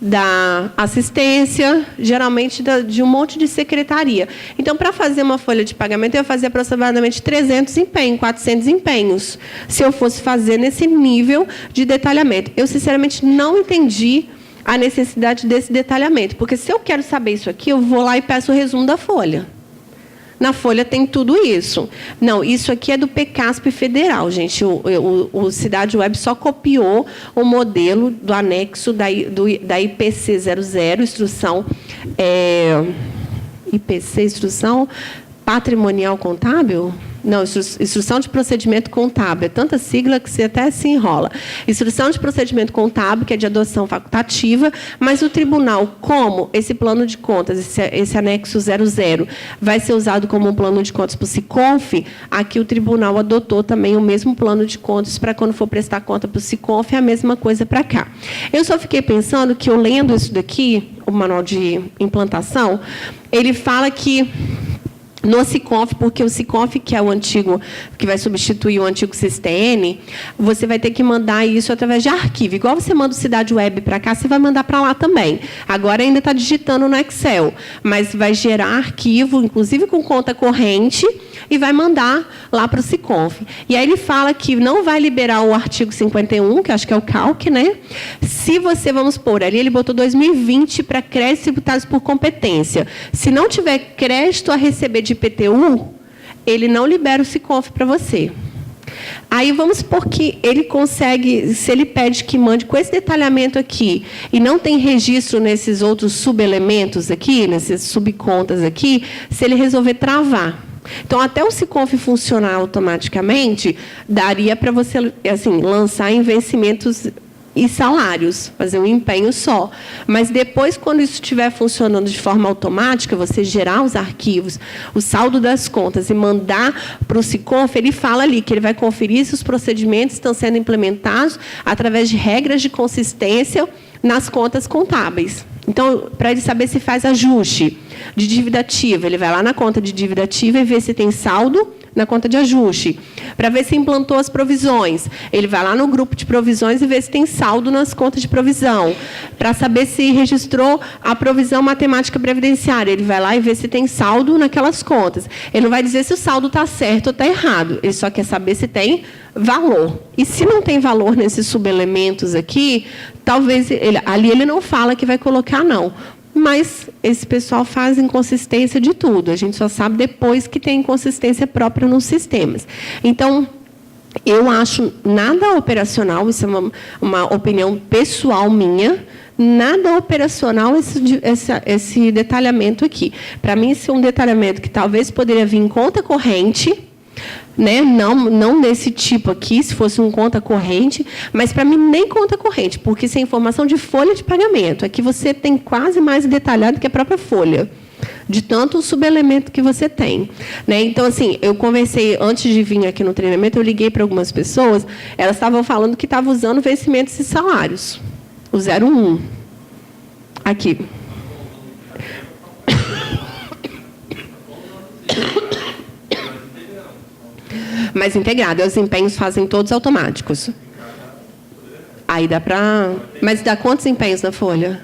da assistência, geralmente de um monte de secretaria. Então, para fazer uma folha de pagamento, eu ia fazer aproximadamente 300 empenhos, 400 empenhos, se eu fosse fazer nesse nível de detalhamento. Eu, sinceramente, não entendi a necessidade desse detalhamento, porque se eu quero saber isso aqui, eu vou lá e peço o resumo da folha. Na folha tem tudo isso. Não, isso aqui é do PECASP federal, gente. O Cidade Web só copiou o modelo do anexo da IPC 00, instrução IPC, instrução patrimonial contábil? Não, instrução de procedimento contábil. É tanta sigla que você até se enrola. Instrução de procedimento contábil, que é de adoção facultativa, mas o tribunal, como esse plano de contas, esse anexo 00, vai ser usado como um plano de contas para o SICONF, aqui o tribunal adotou também o mesmo plano de contas para quando for prestar conta para o SICONF, é a mesma coisa para cá. Eu só fiquei pensando que, eu lendo isso daqui, o manual de implantação, ele fala que no SICONF, porque o SICONF, que é o antigo, que vai substituir o antigo SISTN, você vai ter que mandar isso através de arquivo. Igual você manda o Cidade Web para cá, você vai mandar para lá também. Agora ainda está digitando no Excel, mas vai gerar arquivo, inclusive com conta corrente, e vai mandar lá para o SICONF. E aí ele fala que não vai liberar o artigo 51, que acho que é o CALC, né? Se você, vamos pôr, ali ele botou 2020 para créditos tributados por competência. Se não tiver crédito a receber de IPTU, ele não libera o SICONF para você. Aí vamos supor que ele consegue, se ele pede que mande com esse detalhamento aqui, e não tem registro nesses outros subelementos aqui, nessas subcontas aqui, se ele resolver travar. Então, até o SICONF funcionar automaticamente, daria para você assim, lançar em vencimentos e salários, fazer um empenho só. Mas depois, quando isso estiver funcionando de forma automática, você gerar os arquivos, o saldo das contas e mandar para o SICONF, ele fala ali que ele vai conferir se os procedimentos estão sendo implementados através de regras de consistência nas contas contábeis. Então, para ele saber se faz ajuste de dívida ativa, ele vai lá na conta de dívida ativa e vê se tem saldo na conta de ajuste. Para ver se implantou as provisões, ele vai lá no grupo de provisões e vê se tem saldo nas contas de provisão. Para saber se registrou a provisão matemática previdenciária, ele vai lá e vê se tem saldo naquelas contas. Ele não vai dizer se o saldo está certo ou está errado, ele só quer saber se tem valor. E se não tem valor nesses subelementos aqui, talvez ali ele não fala que vai colocar, não. Mas esse pessoal faz inconsistência de tudo. A gente só sabe depois que tem inconsistência própria nos sistemas. Então, eu acho nada operacional, isso é uma opinião pessoal minha, nada operacional esse detalhamento aqui. Para mim, isso é um detalhamento que talvez poderia vir em conta corrente, né? Não nesse tipo aqui, se fosse um conta corrente, mas para mim nem conta corrente, porque isso é informação de folha de pagamento. Aqui você tem quase mais detalhado que a própria folha, de tanto subelemento que você tem, né? Então, assim, eu conversei, antes de vir aqui no treinamento, eu liguei para algumas pessoas, elas estavam falando que estavam usando vencimentos e salários, o 01. Aqui. Mas integrado, os empenhos fazem todos automáticos. Aí dá para... Mas dá quantos empenhos na folha?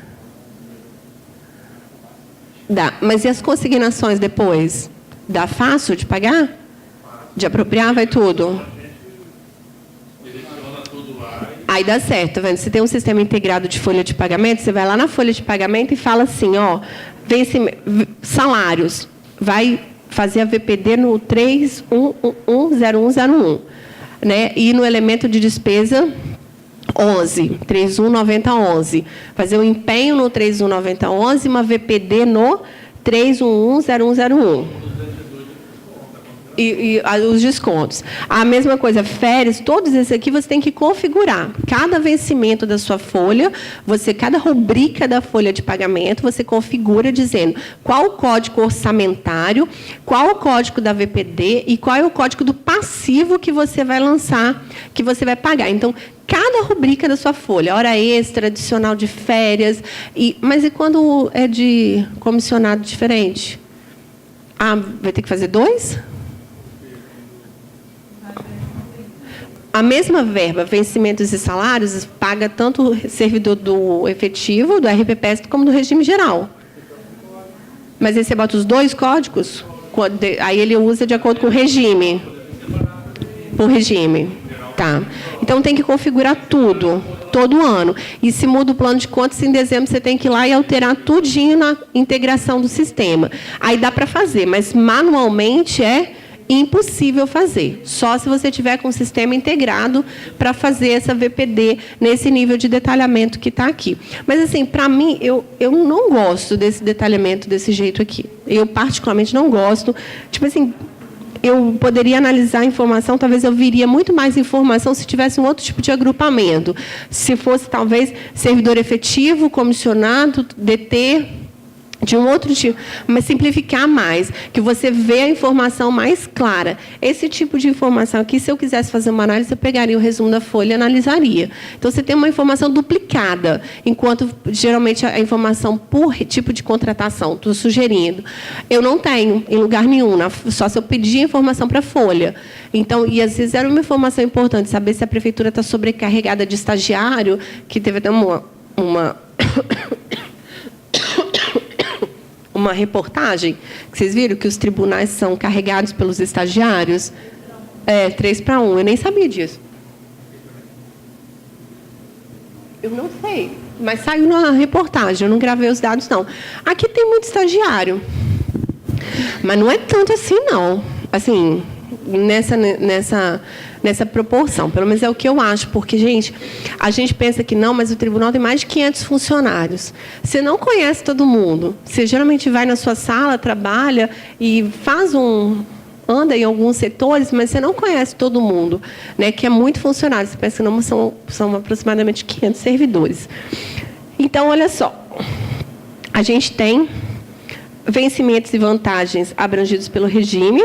Dá. Mas e as consignações depois? Dá fácil de pagar? De apropriar, vai tudo? Aí dá certo, tá vendo? Se tem um sistema integrado de folha de pagamento, você vai lá na folha de pagamento e fala assim, ó, salários, vai fazer a VPD no 31110101, né? E no elemento de despesa 11, 319011. Fazer um empenho no 319011 e uma VPD no 31110101. E os descontos. A mesma coisa, férias, todos esses aqui você tem que configurar. Cada vencimento da sua folha, cada rubrica da folha de pagamento, você configura dizendo qual o código orçamentário, qual o código da VPD e qual é o código do passivo que você vai lançar, que você vai pagar. Então, cada rubrica da sua folha, hora extra, adicional de férias, mas e quando é de comissionado diferente? Vai ter que fazer 2? A mesma verba, vencimentos e salários, paga tanto o servidor do efetivo, do RPPS, como do regime geral. Mas aí você bota os 2 códigos, aí ele usa de acordo com o regime. Por regime. Tá. Então, tem que configurar tudo, todo ano. E se muda o plano de contas, em dezembro você tem que ir lá e alterar tudinho na integração do sistema. Aí dá para fazer, mas manualmente é impossível fazer, só se você tiver com o sistema integrado para fazer essa VPD nesse nível de detalhamento que está aqui. Mas, assim, para mim, eu não gosto desse detalhamento desse jeito aqui. Eu, particularmente, não gosto. Tipo assim, eu poderia analisar a informação, talvez eu viria muito mais informação se tivesse um outro tipo de agrupamento. Se fosse, talvez, servidor efetivo, comissionado, DT, de um outro tipo, mas simplificar mais, que você vê a informação mais clara. Esse tipo de informação aqui, se eu quisesse fazer uma análise, eu pegaria o resumo da folha e analisaria. Então, você tem uma informação duplicada, enquanto, geralmente, a informação por tipo de contratação, estou sugerindo, eu não tenho em lugar nenhum, só se eu pedir a informação para a folha. Então, e às vezes era uma informação importante, saber se a prefeitura está sobrecarregada de estagiário, que teve até uma reportagem, que vocês viram que os tribunais são carregados pelos estagiários? 3-1. Eu nem sabia disso. Eu não sei, mas saiu na reportagem, eu não gravei os dados, não. Aqui tem muito estagiário, mas não é tanto assim, não. Assim, nessa proporção, pelo menos é o que eu acho, porque, gente, a gente pensa que não, mas o tribunal tem mais de 500 funcionários. Você não conhece todo mundo. Você geralmente vai na sua sala, trabalha e anda em alguns setores, mas você não conhece todo mundo, né? Que é muito funcionário. Você pensa que não, são aproximadamente 500 servidores. Então, olha só. A gente tem vencimentos e vantagens abrangidos pelo regime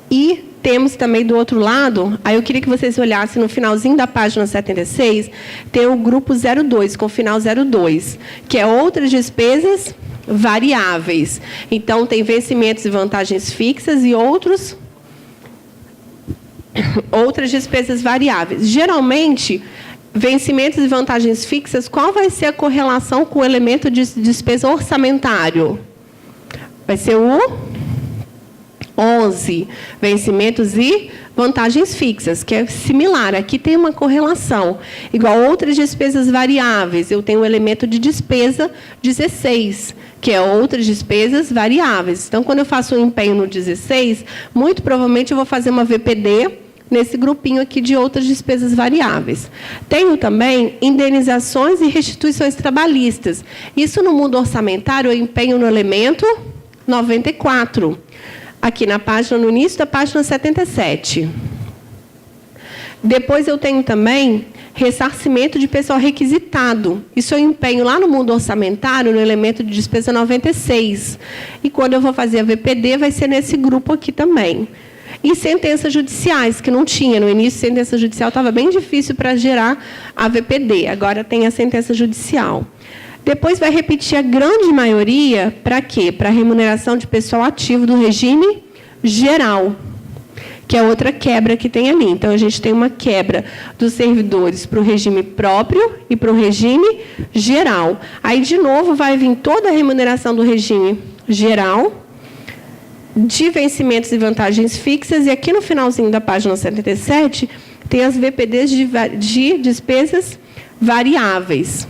e temos também do outro lado, aí eu queria que vocês olhassem no finalzinho da página 76, tem o grupo 02, com o final 02, que é outras despesas variáveis. Então, tem vencimentos e vantagens fixas e outras despesas variáveis. Geralmente, vencimentos e vantagens fixas, qual vai ser a correlação com o elemento de despesa orçamentário? Vai ser o 11, vencimentos e vantagens fixas, que é similar. Aqui tem uma correlação. Igual outras despesas variáveis, eu tenho o elemento de despesa 16, que é outras despesas variáveis. Então, quando eu faço um empenho no 16, muito provavelmente eu vou fazer uma VPD nesse grupinho aqui de outras despesas variáveis. Tenho também indenizações e restituições trabalhistas. Isso no mundo orçamentário eu empenho no elemento 94. Aqui na página, no início da página 77. Depois eu tenho também ressarcimento de pessoal requisitado. Isso eu empenho lá no mundo orçamentário, no elemento de despesa 96. E quando eu vou fazer a VPD, vai ser nesse grupo aqui também. E sentenças judiciais, que não tinha. No início, sentença judicial estava bem difícil para gerar a VPD. Agora tem a sentença judicial. Depois vai repetir a grande maioria, para quê? Para a remuneração de pessoal ativo do regime geral, que é outra quebra que tem ali. Então, a gente tem uma quebra dos servidores para o regime próprio e para o regime geral. Aí, de novo, vai vir toda a remuneração do regime geral, de vencimentos e vantagens fixas, e aqui no finalzinho da página 77, tem as VPDs de despesas variáveis.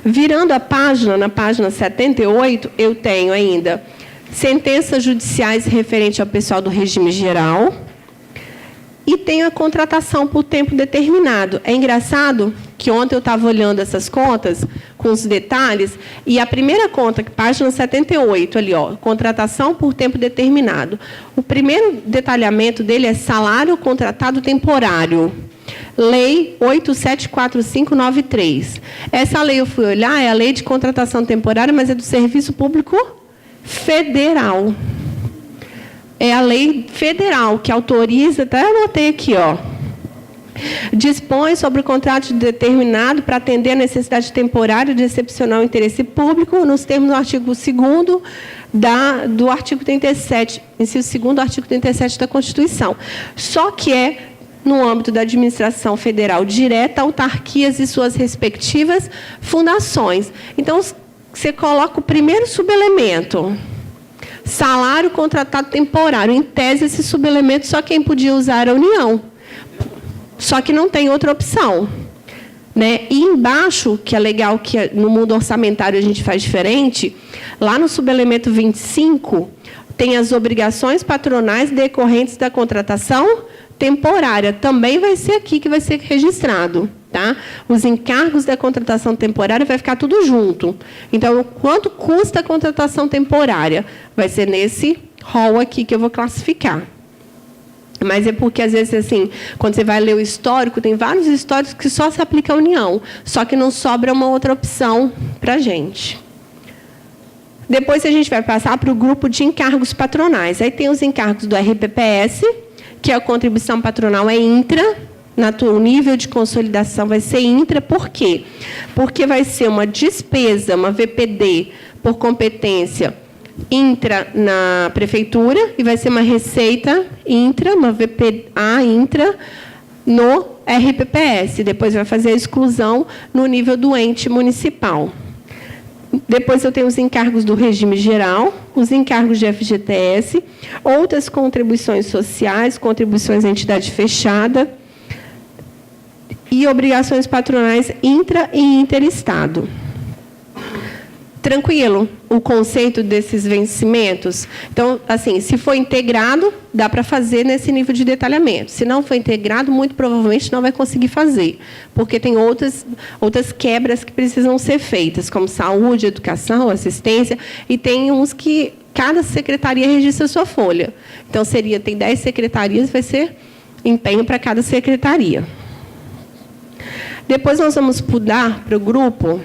Virando a página, na página 78, eu tenho ainda sentenças judiciais referentes ao pessoal do regime geral e tenho a contratação por tempo determinado. É engraçado que ontem eu estava olhando essas contas com os detalhes e a primeira conta, página 78, ali, ó, contratação por tempo determinado. O primeiro detalhamento dele é salário contratado temporário. Lei 874593. Essa lei eu fui olhar, é a lei de contratação temporária, mas é do Serviço Público Federal. É a lei federal que autoriza, até anotei aqui, ó. Dispõe sobre o contrato determinado para atender a necessidade temporária de excepcional interesse público, nos termos do artigo 2º do artigo 37, inciso 2º do artigo 37 da Constituição. Só que é no âmbito da administração federal direta, autarquias e suas respectivas fundações. Então, você coloca o primeiro subelemento, salário contratado temporário. Em tese, esse subelemento só quem podia usar era a União. Só que não tem outra opção, né? E embaixo, que é legal que no mundo orçamentário a gente faz diferente, lá no subelemento 25, tem as obrigações patronais decorrentes da contratação temporária. Também vai ser aqui que vai ser registrado, tá? Os encargos da contratação temporária vai ficar tudo junto. Então, quanto custa a contratação temporária? Vai ser nesse rol aqui que eu vou classificar. Mas é porque, às vezes, assim, quando você vai ler o histórico, tem vários históricos que só se aplica à União, só que não sobra uma outra opção para a gente. Depois a gente vai passar para o grupo de encargos patronais. Aí tem os encargos do RPPS, que a contribuição patronal é intra, o nível de consolidação vai ser intra. Por quê? Porque vai ser uma despesa, uma VPD, por competência intra na prefeitura, e vai ser uma receita intra, uma VPA intra, no RPPS. Depois vai fazer a exclusão no nível do ente municipal. Depois eu tenho os encargos do regime geral, os encargos de FGTS, outras contribuições sociais, contribuições à entidade fechada e obrigações patronais intra e interestado. Tranquilo o conceito desses vencimentos? Então, assim, se for integrado, dá para fazer nesse nível de detalhamento. Se não for integrado, muito provavelmente não vai conseguir fazer, porque tem outras quebras que precisam ser feitas, como saúde, educação, assistência, e tem uns que cada secretaria registra a sua folha. Então, tem 10 secretarias, vai ser empenho para cada secretaria. Depois nós vamos pular para o grupo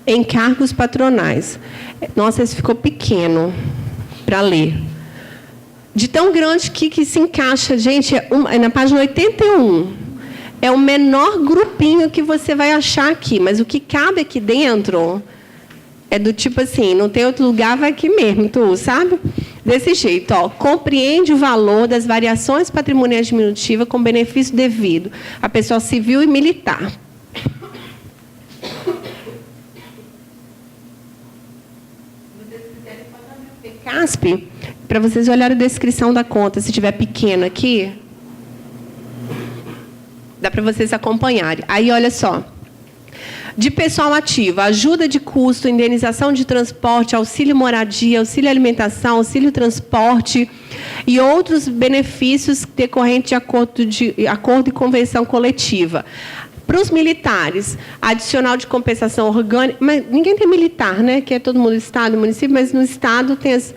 encargos patronais. Nossa, esse ficou pequeno para ler. De tão grande que se encaixa, gente, é na página 81. É o menor grupinho que você vai achar aqui, mas o que cabe aqui dentro é do tipo assim, não tem outro lugar, vai aqui mesmo, tu sabe? Desse jeito, ó, compreende o valor das variações patrimoniais diminutivas com benefício devido à pessoa civil e militar. CASP, para vocês olharem a descrição da conta, se tiver pequeno aqui, dá para vocês acompanharem. Aí, olha só. De pessoal ativo, ajuda de custo, indenização de transporte, auxílio moradia, auxílio alimentação, auxílio transporte e outros benefícios decorrentes de acordo e convenção coletiva. Para os militares, adicional de compensação orgânica, mas ninguém tem militar, né? Que é todo mundo estado, município, mas no estado tem as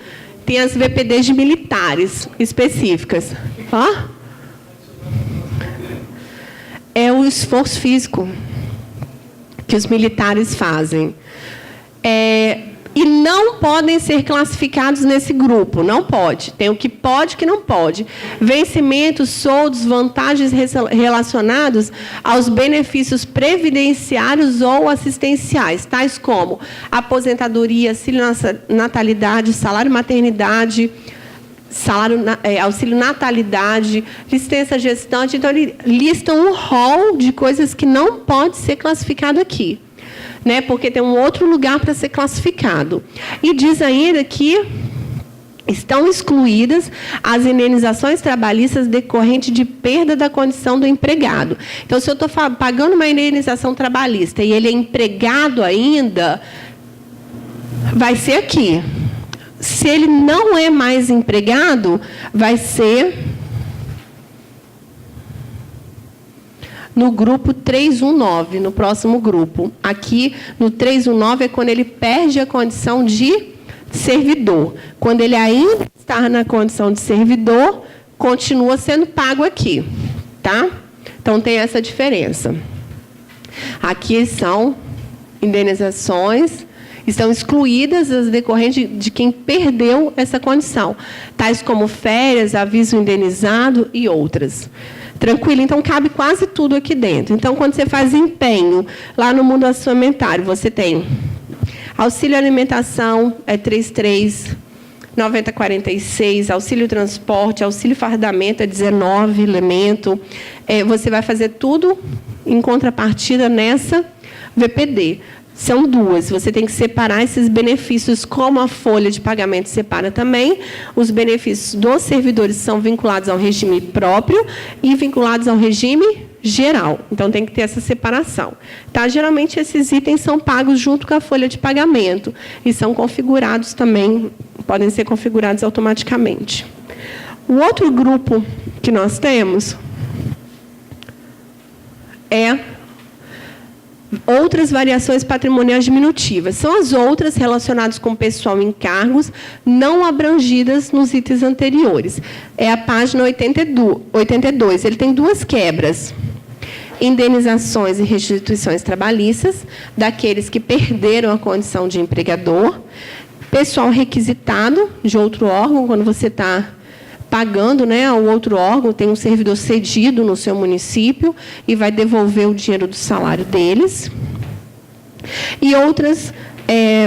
VPDs de militares específicas. Ó. É o esforço físico que os militares fazem. E não podem ser classificados nesse grupo, não pode. Tem o que pode e o que não pode. Vencimentos, soldos, vantagens relacionados aos benefícios previdenciários ou assistenciais, tais como aposentadoria, auxílio natalidade, salário maternidade, auxílio natalidade, licença gestante. Então, eles listam um rol de coisas que não pode ser classificado aqui, né? Porque tem um outro lugar para ser classificado. E diz ainda que estão excluídas as indenizações trabalhistas decorrentes de perda da condição do empregado. Então, se eu estou pagando uma indenização trabalhista e ele é empregado ainda, vai ser aqui. Se ele não é mais empregado, vai ser no grupo 319, no próximo grupo. Aqui, no 319, é quando ele perde a condição de servidor. Quando ele ainda está na condição de servidor, continua sendo pago aqui. Tá? Então, tem essa diferença. Aqui são indenizações, estão excluídas as decorrentes de quem perdeu essa condição, tais como férias, aviso indenizado e outras. Tranquilo? Então, cabe quase tudo aqui dentro. Então, quando você faz empenho lá no mundo orçamentário, você tem auxílio alimentação, 33.9046, auxílio transporte, auxílio fardamento, 19 elemento. Você vai fazer tudo em contrapartida nessa VPD. São duas. Você tem que separar esses benefícios, como a folha de pagamento separa também. Os benefícios dos servidores são vinculados ao regime próprio e vinculados ao regime geral. Então, tem que ter essa separação. Tá? Geralmente, esses itens são pagos junto com a folha de pagamento e são configurados também, podem ser configurados automaticamente. O outro grupo que nós temos é Outras variações patrimoniais diminutivas. São as outras relacionadas com pessoal em cargos não abrangidas nos itens anteriores. É a página 82. Ele tem duas quebras. Indenizações e restituições trabalhistas daqueles que perderam a condição de empregador. Pessoal requisitado de outro órgão, quando você está pagando, né, ao outro órgão, tem um servidor cedido no seu município e vai devolver o dinheiro do salário deles. E outras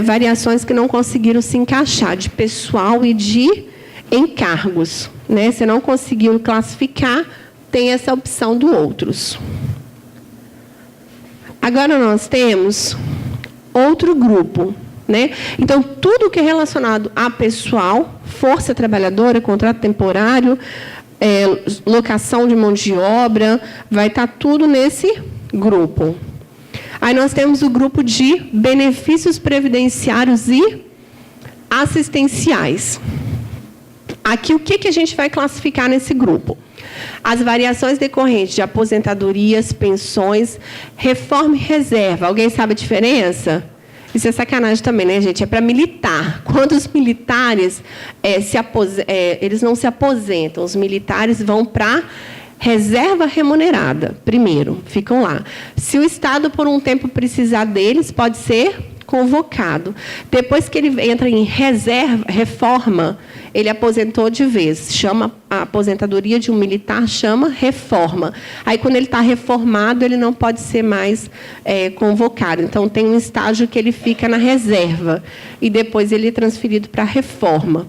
variações que não conseguiram se encaixar, de pessoal e de encargos. Né? Se não conseguiu classificar, tem essa opção do outros. Agora nós temos outro grupo. Né? Então, tudo que é relacionado a pessoal, força trabalhadora, contrato temporário, locação de mão de obra, vai estar tudo nesse grupo. Aí nós temos o grupo de benefícios previdenciários e assistenciais. Aqui, o que a gente vai classificar nesse grupo? As variações decorrentes de aposentadorias, pensões, reforma e reserva. Alguém sabe a diferença? Isso é sacanagem também, né, gente? É para militar. Quando os militares eles não se aposentam, os militares vão para reserva remunerada, primeiro, ficam lá. Se o Estado, por um tempo, precisar deles, pode ser convocado. Depois que ele entra em reforma, ele aposentou de vez. Chama a aposentadoria de um militar, chama reforma. Aí, quando ele está reformado, ele não pode ser mais convocado. Então, tem um estágio que ele fica na reserva. E depois ele é transferido para a reforma.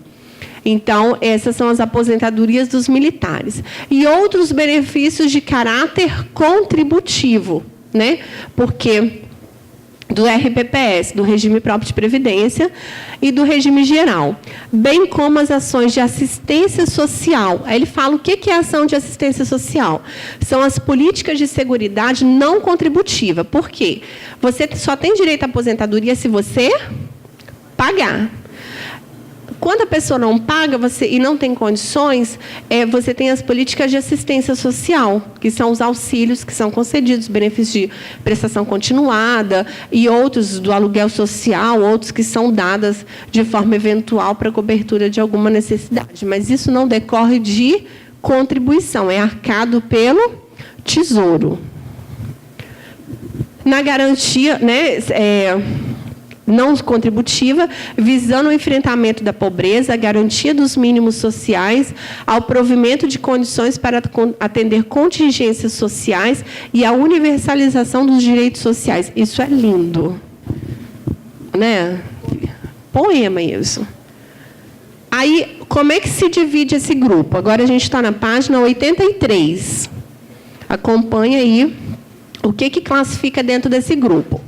Então, essas são as aposentadorias dos militares. E outros benefícios de caráter contributivo, né? Porque do RPPS, do Regime Próprio de Previdência, e do Regime Geral, bem como as ações de assistência social. Aí ele fala o que é ação de assistência social. São as políticas de seguridade não contributiva. Por quê? Você só tem direito à aposentadoria se você pagar. Quando a pessoa não paga e não tem condições, você tem as políticas de assistência social, que são os auxílios que são concedidos, benefícios de prestação continuada e outros do aluguel social, outros que são dadas de forma eventual para cobertura de alguma necessidade. Mas isso não decorre de contribuição, é arcado pelo Tesouro. Na garantia, né, não contributiva, visando o enfrentamento da pobreza, a garantia dos mínimos sociais, ao provimento de condições para atender contingências sociais e a universalização dos direitos sociais. Isso é lindo. Né? Poema isso. Aí, como é que se divide esse grupo? Agora a gente está na página 83. Acompanha aí o que classifica dentro desse grupo.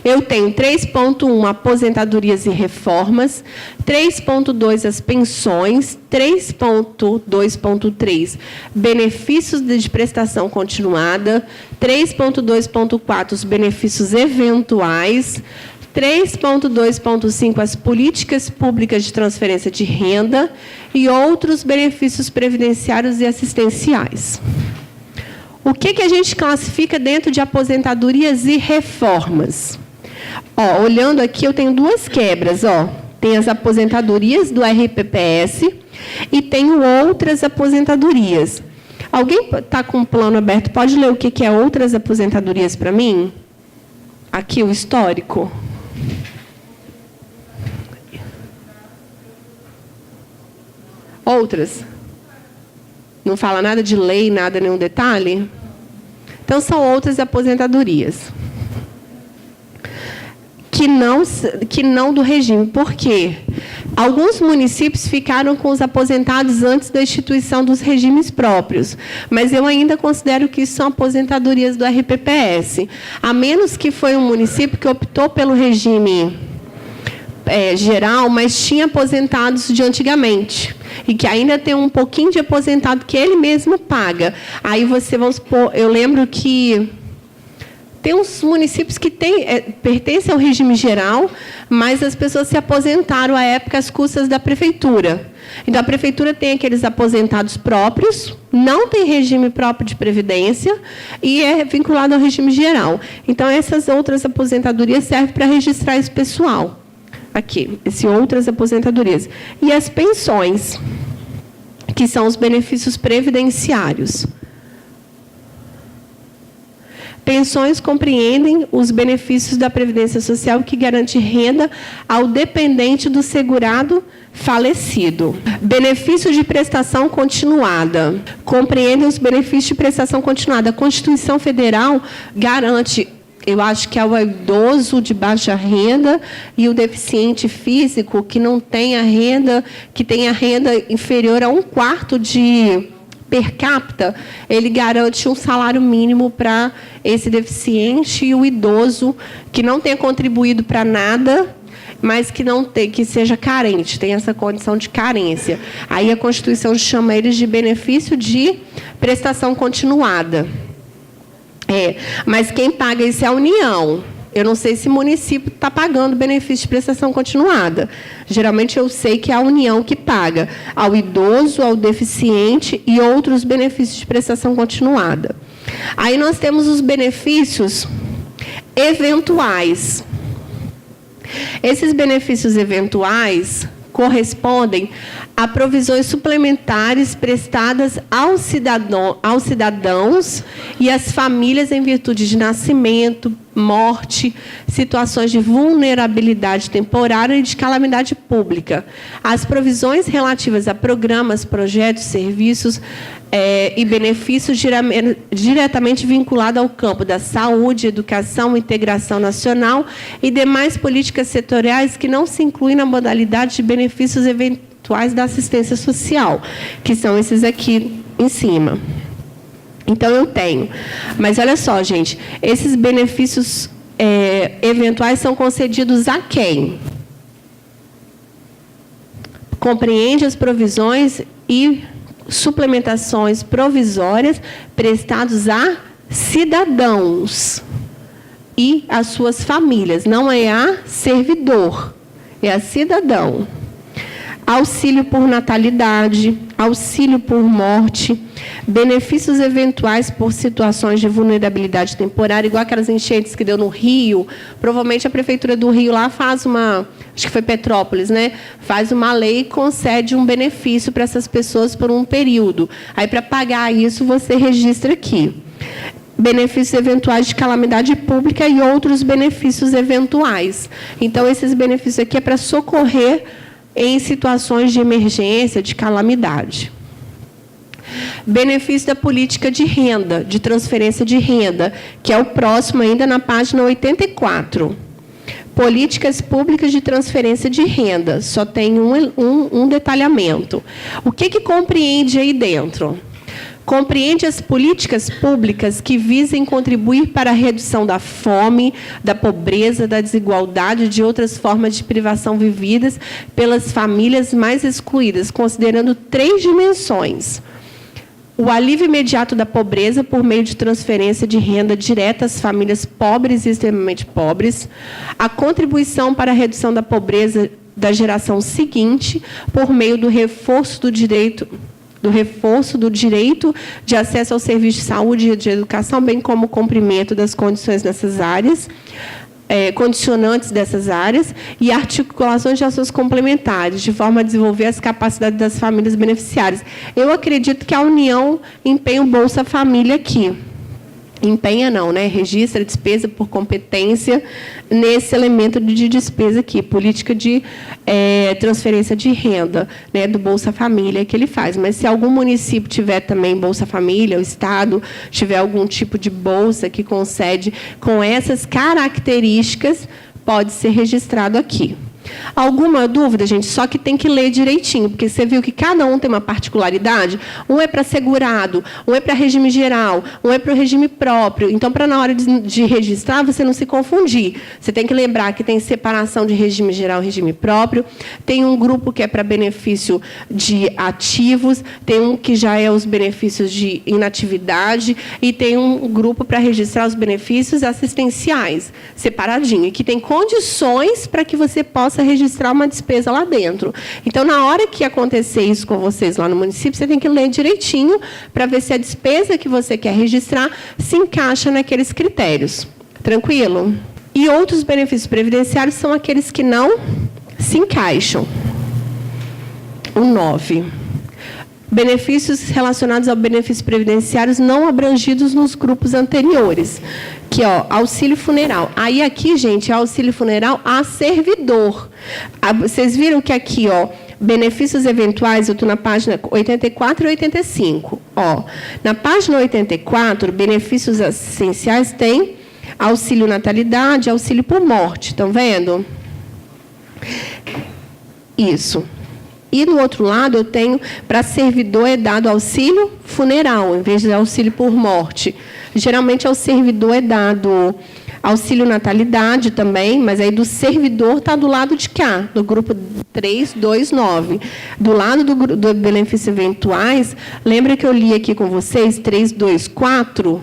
Eu tenho 3.1, aposentadorias e reformas, 3.2, as pensões, 3.2.3, benefícios de prestação continuada, 3.2.4, os benefícios eventuais, 3.2.5, as políticas públicas de transferência de renda e outros benefícios previdenciários e assistenciais. O que a gente classifica dentro de aposentadorias e reformas? Ó, olhando aqui, eu tenho duas quebras. Ó. Tem as aposentadorias do RPPS e tenho outras aposentadorias. Alguém está com o plano aberto? Pode ler o que é outras aposentadorias para mim? Aqui, o histórico. Outras? Não fala nada de lei, nada, nenhum detalhe? Então, são outras aposentadorias. Que não do regime. Por quê? Alguns municípios ficaram com os aposentados antes da instituição dos regimes próprios. Mas eu ainda considero que isso são aposentadorias do RPPS. A menos que foi um município que optou pelo regime geral, mas tinha aposentados de antigamente. E que ainda tem um pouquinho de aposentado que ele mesmo paga. Aí você, vamos supor, eu lembro que Tem uns municípios que pertencem ao regime geral, mas as pessoas se aposentaram à época às custas da prefeitura. Então, a prefeitura tem aqueles aposentados próprios, não tem regime próprio de previdência e é vinculado ao regime geral. Então, essas outras aposentadorias servem para registrar esse pessoal. Aqui, essas outras aposentadorias. E as pensões, que são os benefícios previdenciários. Pensões compreendem os benefícios da Previdência Social que garante renda ao dependente do segurado falecido. Benefícios de prestação continuada. Compreendem os benefícios de prestação continuada. A Constituição Federal garante, eu acho que é o idoso de baixa renda e o deficiente físico que não tem a renda, que tem a renda inferior a 1/4 de per capita, ele garante um salário mínimo para esse deficiente e o idoso que não tenha contribuído para nada, mas que não tem, que seja carente, tem essa condição de carência. Aí a Constituição chama eles de benefício de prestação continuada. Mas quem paga isso é a União. Eu não sei se o município está pagando benefício de prestação continuada. Geralmente, eu sei que é a União que paga ao idoso, ao deficiente e outros benefícios de prestação continuada. Aí nós temos os benefícios eventuais. Esses benefícios eventuais correspondem a provisões suplementares prestadas aos cidadãos e às famílias em virtude de nascimento, morte, situações de vulnerabilidade temporária e de calamidade pública. As provisões relativas a programas, projetos, serviços e benefícios diretamente vinculados ao campo da saúde, educação, integração nacional e demais políticas setoriais que não se incluem na modalidade de benefícios eventuais da assistência social, que são esses aqui em cima. Então, eu tenho. Mas, olha só, gente, esses benefícios eventuais são concedidos a quem? Compreende as provisões e suplementações provisórias prestados a cidadãos e as suas famílias. Não é a servidor, é a cidadão. Auxílio por natalidade, auxílio por morte, benefícios eventuais por situações de vulnerabilidade temporária, igual aquelas enchentes que deu no Rio. Provavelmente a Prefeitura do Rio lá faz uma, acho que foi Petrópolis, né? Faz uma lei e concede um benefício para essas pessoas por um período. Aí, para pagar isso, você registra aqui. Benefícios eventuais de calamidade pública e outros benefícios eventuais. Então, esses benefícios aqui é para socorrer em situações de emergência, de calamidade. Benefício da política de renda, de transferência de renda, que é o próximo ainda na página 84. Políticas públicas de transferência de renda, só tem um detalhamento. O que compreende aí dentro? Compreende as políticas públicas que visem contribuir para a redução da fome, da pobreza, da desigualdade e de outras formas de privação vividas pelas famílias mais excluídas, considerando 3 dimensões. O alívio imediato da pobreza por meio de transferência de renda direta às famílias pobres e extremamente pobres, a contribuição para a redução da pobreza da geração seguinte por meio do reforço do direito de acesso ao serviço de saúde e de educação, bem como o cumprimento das condições nessas áreas, condicionantes dessas áreas, e articulações de ações complementares, de forma a desenvolver as capacidades das famílias beneficiárias. Eu acredito que a União empenha o Bolsa Família aqui. Empenha não, né? Registra despesa por competência nesse elemento de despesa aqui, política de transferência de renda, né, do Bolsa Família que ele faz. Mas se algum município tiver também Bolsa Família, o Estado tiver algum tipo de bolsa que concede com essas características, pode ser registrado aqui. Alguma dúvida, gente? Só que tem que ler direitinho, porque você viu que cada um tem uma particularidade. Um é para segurado, um é para regime geral, um é para o regime próprio. Então, para na hora de registrar, você não se confundir. Você tem que lembrar que tem separação de regime geral e regime próprio. Tem um grupo que é para benefício de ativos, tem um que já é os benefícios de inatividade e tem um grupo para registrar os benefícios assistenciais, separadinho, e que tem condições para que você possa registrar uma despesa lá dentro. Então, na hora que acontecer isso com vocês lá no município, você tem que ler direitinho para ver se a despesa que você quer registrar se encaixa naqueles critérios. Tranquilo? E outros benefícios previdenciários são aqueles que não se encaixam. O 9. Benefícios relacionados aos benefícios previdenciários não abrangidos nos grupos anteriores. Que, ó, auxílio funeral. Aí, aqui, gente, é auxílio funeral a servidor. Vocês viram que aqui, ó, benefícios eventuais, eu estou na página 84 e 85. Ó, na página 84, benefícios assistenciais tem auxílio natalidade, auxílio por morte. Estão vendo? Isso. E, no outro lado, eu tenho, para servidor, é dado auxílio funeral, em vez de auxílio por morte. Geralmente, ao servidor é dado auxílio natalidade também, mas aí do servidor está do lado de cá, do grupo 329. Do lado do benefícios eventuais, lembra que eu li aqui com vocês, 324,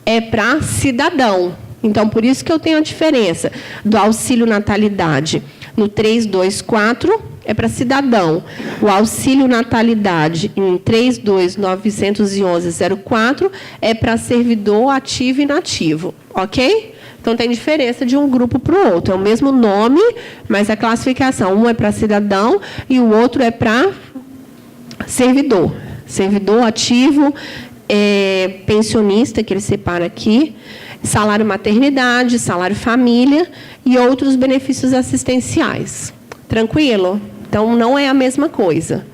é para cidadão. Então, por isso que eu tenho a diferença do auxílio natalidade. No 324, é para cidadão. O auxílio natalidade em 3291104 é para servidor ativo e inativo. Ok? Então, tem diferença de um grupo para o outro. É o mesmo nome, mas a classificação. Um é para cidadão e o outro é para servidor. Servidor ativo, pensionista, que ele separa aqui, salário maternidade, salário família e outros benefícios assistenciais. Tranquilo? Então, não é a mesma coisa.